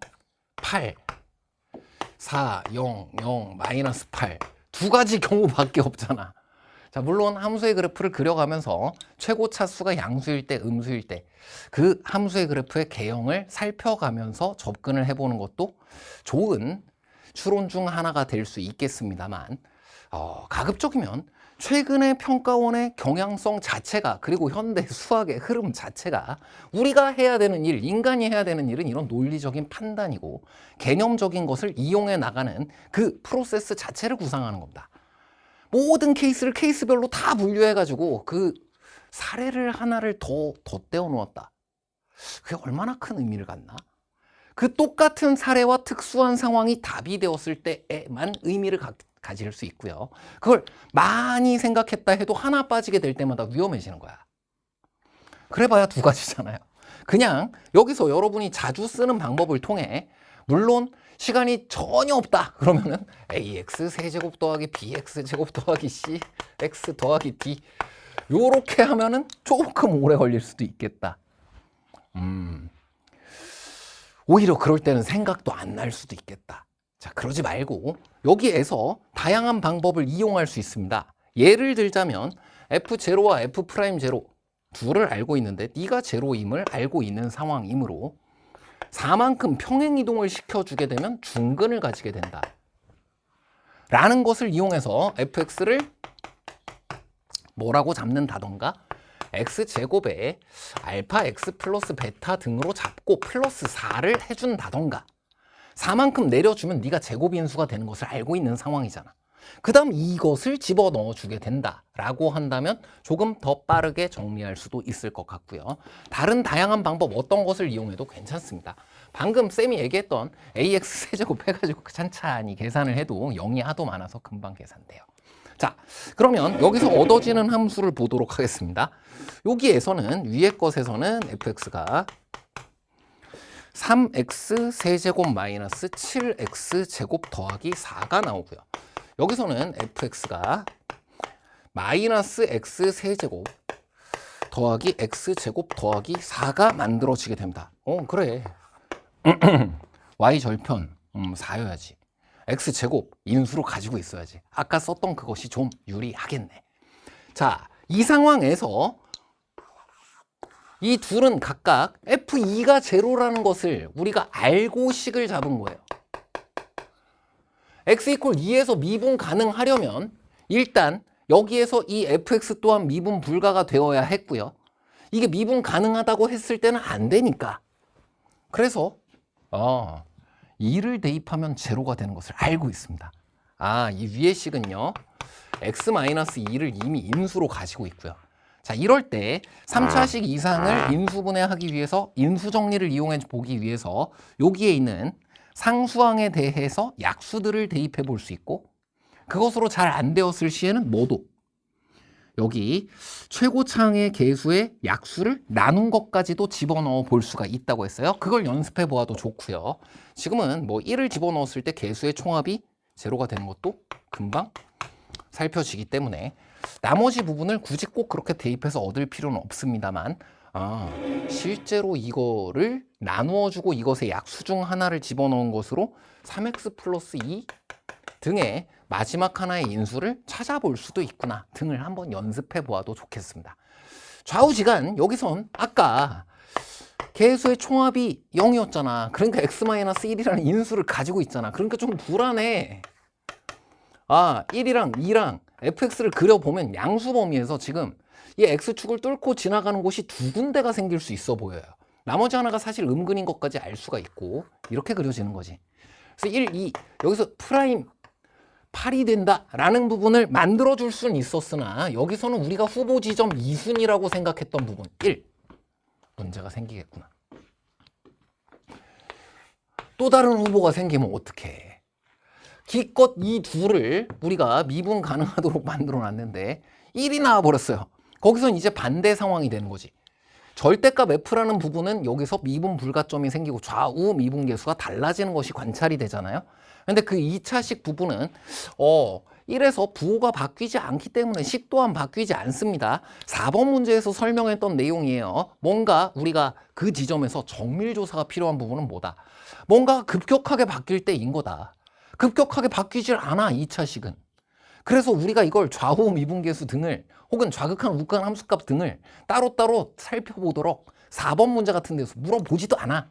8, 4, 0, 0, 마이너스 8. 두 가지 경우밖에 없잖아. 자, 물론 함수의 그래프를 그려가면서 최고 차수가 양수일 때, 음수일 때 그 함수의 그래프의 개형을 살펴가면서 접근을 해보는 것도 좋은 추론 중 하나가 될 수 있겠습니다만 가급적이면 최근의 평가원의 경향성 자체가 그리고 현대 수학의 흐름 자체가 우리가 해야 되는 일, 인간이 해야 되는 일은 이런 논리적인 판단이고 개념적인 것을 이용해 나가는 그 프로세스 자체를 구상하는 겁니다. 모든 케이스를 케이스별로 다 분류해가지고 그 사례를 하나를 더 떼어 놓았다. 그게 얼마나 큰 의미를 갖나? 그 똑같은 사례와 특수한 상황이 답이 되었을 때에만 의미를 가질 수 있고요. 그걸 많이 생각했다 해도 하나 빠지게 될 때마다 위험해지는 거야. 그래봐야 두 가지잖아요. 그냥 여기서 여러분이 자주 쓰는 방법을 통해 물론 시간이 전혀 없다 그러면은 ax 세제곱 더하기 bx 제곱 더하기 cx 더하기 d 요렇게 하면은 조금 오래 걸릴 수도 있겠다. 오히려 그럴 때는 생각도 안 날 수도 있겠다. 자, 그러지 말고 여기에서 다양한 방법을 이용할 수 있습니다. 예를 들자면 f0와 f'0 둘을 알고 있는데 네가 제로임을 알고 있는 상황이므로 4만큼 평행이동을 시켜주게 되면 중근을 가지게 된다. 라는 것을 이용해서 fx를 뭐라고 잡는다던가 x제곱에 알파 x 플러스 베타 등으로 잡고 플러스 4를 해준다던가 4만큼 내려주면 네가 제곱인수가 되는 것을 알고 있는 상황이잖아. 그 다음 이것을 집어넣어 주게 된다라고 한다면 조금 더 빠르게 정리할 수도 있을 것 같고요. 다른 다양한 방법 어떤 것을 이용해도 괜찮습니다. 방금 쌤이 얘기했던 ax 세제곱 해가지고 찬찬히 계산을 해도 0이 하도 많아서 금방 계산돼요. 자, 그러면 여기서 얻어지는 함수를 보도록 하겠습니다. 여기에서는 위의 것에서는 fx가 3x 세제곱 마이너스 7x 제곱 더하기 4가 나오고요. 여기서는 fx가 마이너스 x 세제곱 더하기 x 제곱 더하기 4가 만들어지게 됩니다. 그래. y 절편 4여야지. x 제곱 인수로 가지고 있어야지. 아까 썼던 그것이 좀 유리하겠네. 자, 이 상황에서 이 둘은 각각 f2가 제로라는 것을 우리가 알고 식을 잡은 거예요. x 이퀄 2에서 미분 가능하려면 일단 여기에서 이 fx 또한 미분 불가가 되어야 했고요. 이게 미분 가능하다고 했을 때는 안 되니까. 그래서 2를 대입하면 제로가 되는 것을 알고 있습니다. 이 위의 식은요. x-2를 이미 인수로 가지고 있고요. 자, 이럴 때 3차식 이상을 인수분해하기 위해서 인수 정리를 이용해 보기 위해서 여기에 있는 상수항에 대해서 약수들을 대입해 볼 수 있고, 그것으로 잘 안 되었을 시에는 뭐도 여기 최고차항의 계수의 약수를 나눈 것까지도 집어넣어 볼 수가 있다고 했어요. 그걸 연습해 보아도 좋고요. 지금은 뭐 1을 집어넣었을 때 계수의 총합이 제로가 되는 것도 금방 살펴지기 때문에 나머지 부분을 굳이 꼭 그렇게 대입해서 얻을 필요는 없습니다만, 실제로 이거를 나누어주고 이것의 약수 중 하나를 집어넣은 것으로 3x 플러스 2 등의 마지막 하나의 인수를 찾아볼 수도 있구나 등을 한번 연습해 보아도 좋겠습니다. 좌우지간 여기선 아까 계수의 총합이 0이었잖아. 그러니까 x-1이라는 인수를 가지고 있잖아. 그러니까 좀 불안해. 1이랑 2랑 fx를 그려보면 양수 범위에서 지금 이 x축을 뚫고 지나가는 곳이 두 군데가 생길 수 있어 보여요. 나머지 하나가 사실 음근인 것까지 알 수가 있고 이렇게 그려지는 거지. 그래서 1, 2 여기서 프라임 8이 된다라는 부분을 만들어줄 수는 있었으나 여기서는 우리가 후보 지점 2순위라고 생각했던 부분 1 문제가 생기겠구나. 또 다른 후보가 생기면 어떡해. 기껏 이 둘을 우리가 미분 가능하도록 만들어 놨는데 1이 나와버렸어요. 거기선 이제 반대 상황이 되는 거지. 절대값 f라는 부분은 여기서 미분 불가점이 생기고 좌우 미분 계수가 달라지는 것이 관찰이 되잖아요. 근데 그 2차식 부분은 1에서 부호가 바뀌지 않기 때문에 식 또한 바뀌지 않습니다. 4번 문제에서 설명했던 내용이에요. 뭔가 우리가 그 지점에서 정밀조사가 필요한 부분은 뭐다? 뭔가 급격하게 바뀔 때인 거다. 급격하게 바뀌질 않아 2차식은. 그래서 우리가 이걸 좌우 미분계수 등을 혹은 좌극한 우극한 함수값 등을 따로따로 살펴보도록 4번 문제 같은 데서 물어보지도 않아.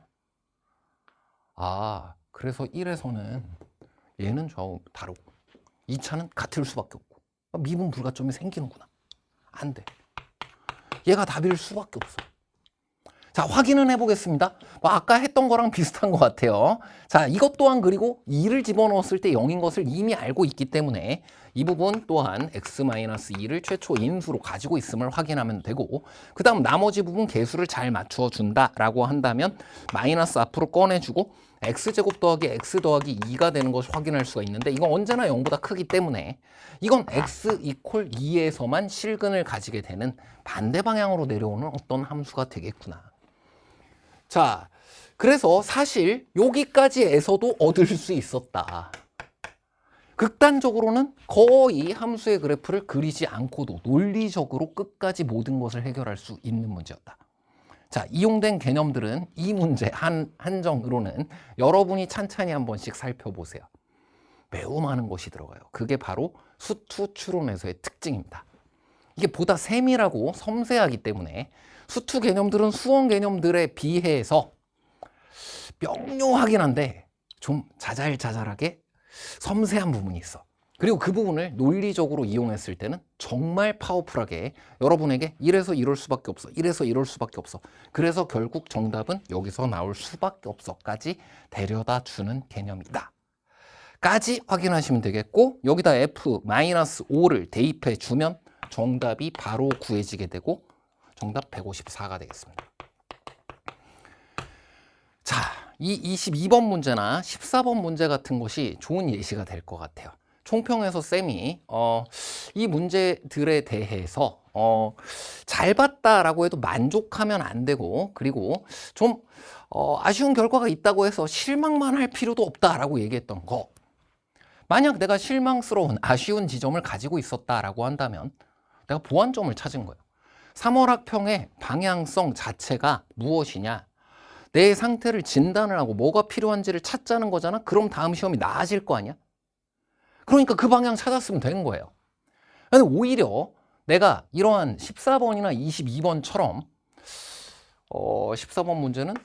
그래서 1에서는 얘는 좌우 다르고 2차는 같을 수밖에 없고 미분 불가점이 생기는구나. 안 돼. 얘가 답일 수밖에 없어. 자, 확인은 해보겠습니다. 아까 했던 거랑 비슷한 것 같아요. 자, 이것 또한 그리고 2를 집어넣었을 때 0인 것을 이미 알고 있기 때문에 이 부분 또한 x-2를 최초 인수로 가지고 있음을 확인하면 되고, 그 다음 나머지 부분 계수를 잘 맞추어 준다라고 한다면 마이너스 앞으로 꺼내주고 x제곱 더하기 x 더하기 2가 되는 것을 확인할 수가 있는데, 이건 언제나 0보다 크기 때문에 이건 x 이퀄 2에서만 실근을 가지게 되는 반대 방향으로 내려오는 어떤 함수가 되겠구나. 자, 그래서 사실 여기까지에서도 얻을 수 있었다. 극단적으로는 거의 함수의 그래프를 그리지 않고도 논리적으로 끝까지 모든 것을 해결할 수 있는 문제였다. 자, 이용된 개념들은 이 문제 한정으로는 여러분이 찬찬히 한 번씩 살펴보세요. 매우 많은 것이 들어가요. 그게 바로 수투 추론에서의 특징입니다. 이게 보다 세밀하고 섬세하기 때문에 수투 개념들은 수원 개념들에 비해서 명료하긴 한데 좀 자잘자잘하게 섬세한 부분이 있어. 그리고 그 부분을 논리적으로 이용했을 때는 정말 파워풀하게 여러분에게 이래서 이럴 수밖에 없어, 이래서 이럴 수밖에 없어, 그래서 결국 정답은 여기서 나올 수밖에 없어까지 데려다 주는 개념이다 까지 확인하시면 되겠고, 여기다 f-5를 대입해 주면 정답이 바로 구해지게 되고 정답 154가 되겠습니다. 자, 이 22번 문제나 14번 문제 같은 것이 좋은 예시가 될 것 같아요. 총평에서 쌤이 이 문제들에 대해서 잘 봤다라고 해도 만족하면 안 되고, 그리고 좀 아쉬운 결과가 있다고 해서 실망만 할 필요도 없다라고 얘기했던 거. 만약 내가 실망스러운 아쉬운 지점을 가지고 있었다라고 한다면 내가 보완점을 찾은 거예요. 3월 학평의 방향성 자체가 무엇이냐? 내 상태를 진단을 하고 뭐가 필요한지를 찾자는 거잖아. 그럼 다음 시험이 나아질 거 아니야? 그러니까 그 방향 찾았으면 된 거예요. 근데 오히려 내가 이러한 14번이나 22번처럼 14번 문제는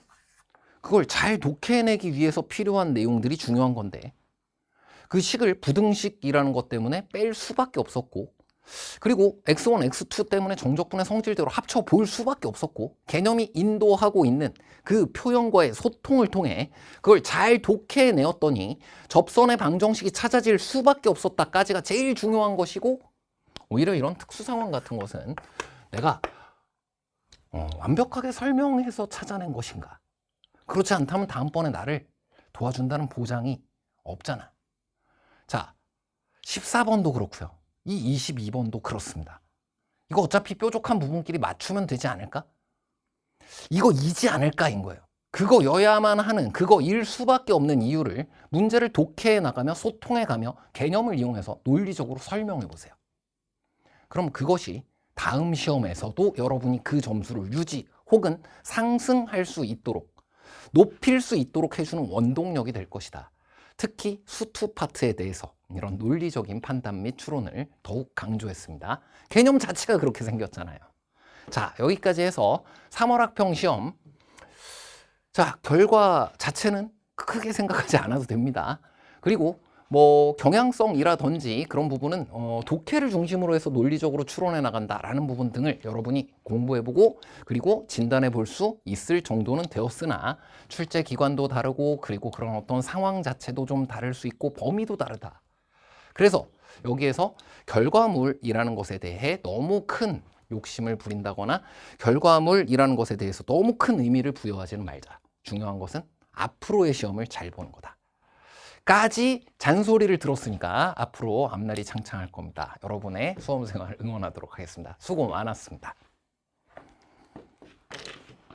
그걸 잘 독해내기 위해서 필요한 내용들이 중요한 건데 그 식을 부등식이라는 것 때문에 뺄 수밖에 없었고, 그리고 x1, x2 때문에 정적분의 성질대로 합쳐 볼 수밖에 없었고, 개념이 인도하고 있는 그 표현과의 소통을 통해 그걸 잘 독해내었더니 접선의 방정식이 찾아질 수밖에 없었다까지가 제일 중요한 것이고, 오히려 이런 특수 상황 같은 것은 내가 완벽하게 설명해서 찾아낸 것인가? 그렇지 않다면 다음번에 나를 도와준다는 보장이 없잖아. 자, 14번도 그렇고요. 이 22번도 그렇습니다. 이거 어차피 뾰족한 부분끼리 맞추면 되지 않을까? 이거 이지 않을까인 거예요. 그거여야만 하는, 그거일 수밖에 없는 이유를 문제를 독해해 나가며 소통해 가며 개념을 이용해서 논리적으로 설명해 보세요. 그럼 그것이 다음 시험에서도 여러분이 그 점수를 유지 혹은 상승할 수 있도록, 높일 수 있도록 해주는 원동력이 될 것이다. 특히 수투 파트에 대해서 이런 논리적인 판단 및 추론을 더욱 강조했습니다. 개념 자체가 그렇게 생겼잖아요. 자, 여기까지 해서 3월 학평 시험, 자, 결과 자체는 크게 생각하지 않아도 됩니다. 그리고 뭐 경향성이라든지 그런 부분은 독해를 중심으로 해서 논리적으로 추론해 나간다라는 부분 등을 여러분이 공부해보고 그리고 진단해 볼 수 있을 정도는 되었으나 출제 기관도 다르고 그리고 그런 어떤 상황 자체도 좀 다를 수 있고 범위도 다르다. 그래서 여기에서 결과물이라는 것에 대해 너무 큰 욕심을 부린다거나 결과물이라는 것에 대해서 너무 큰 의미를 부여하지는 말자. 중요한 것은 앞으로의 시험을 잘 보는 거다. 까지 잔소리를 들었으니까 앞으로 앞날이 창창할 겁니다. 여러분의 수험생활 응원하도록 하겠습니다. 수고 많았습니다.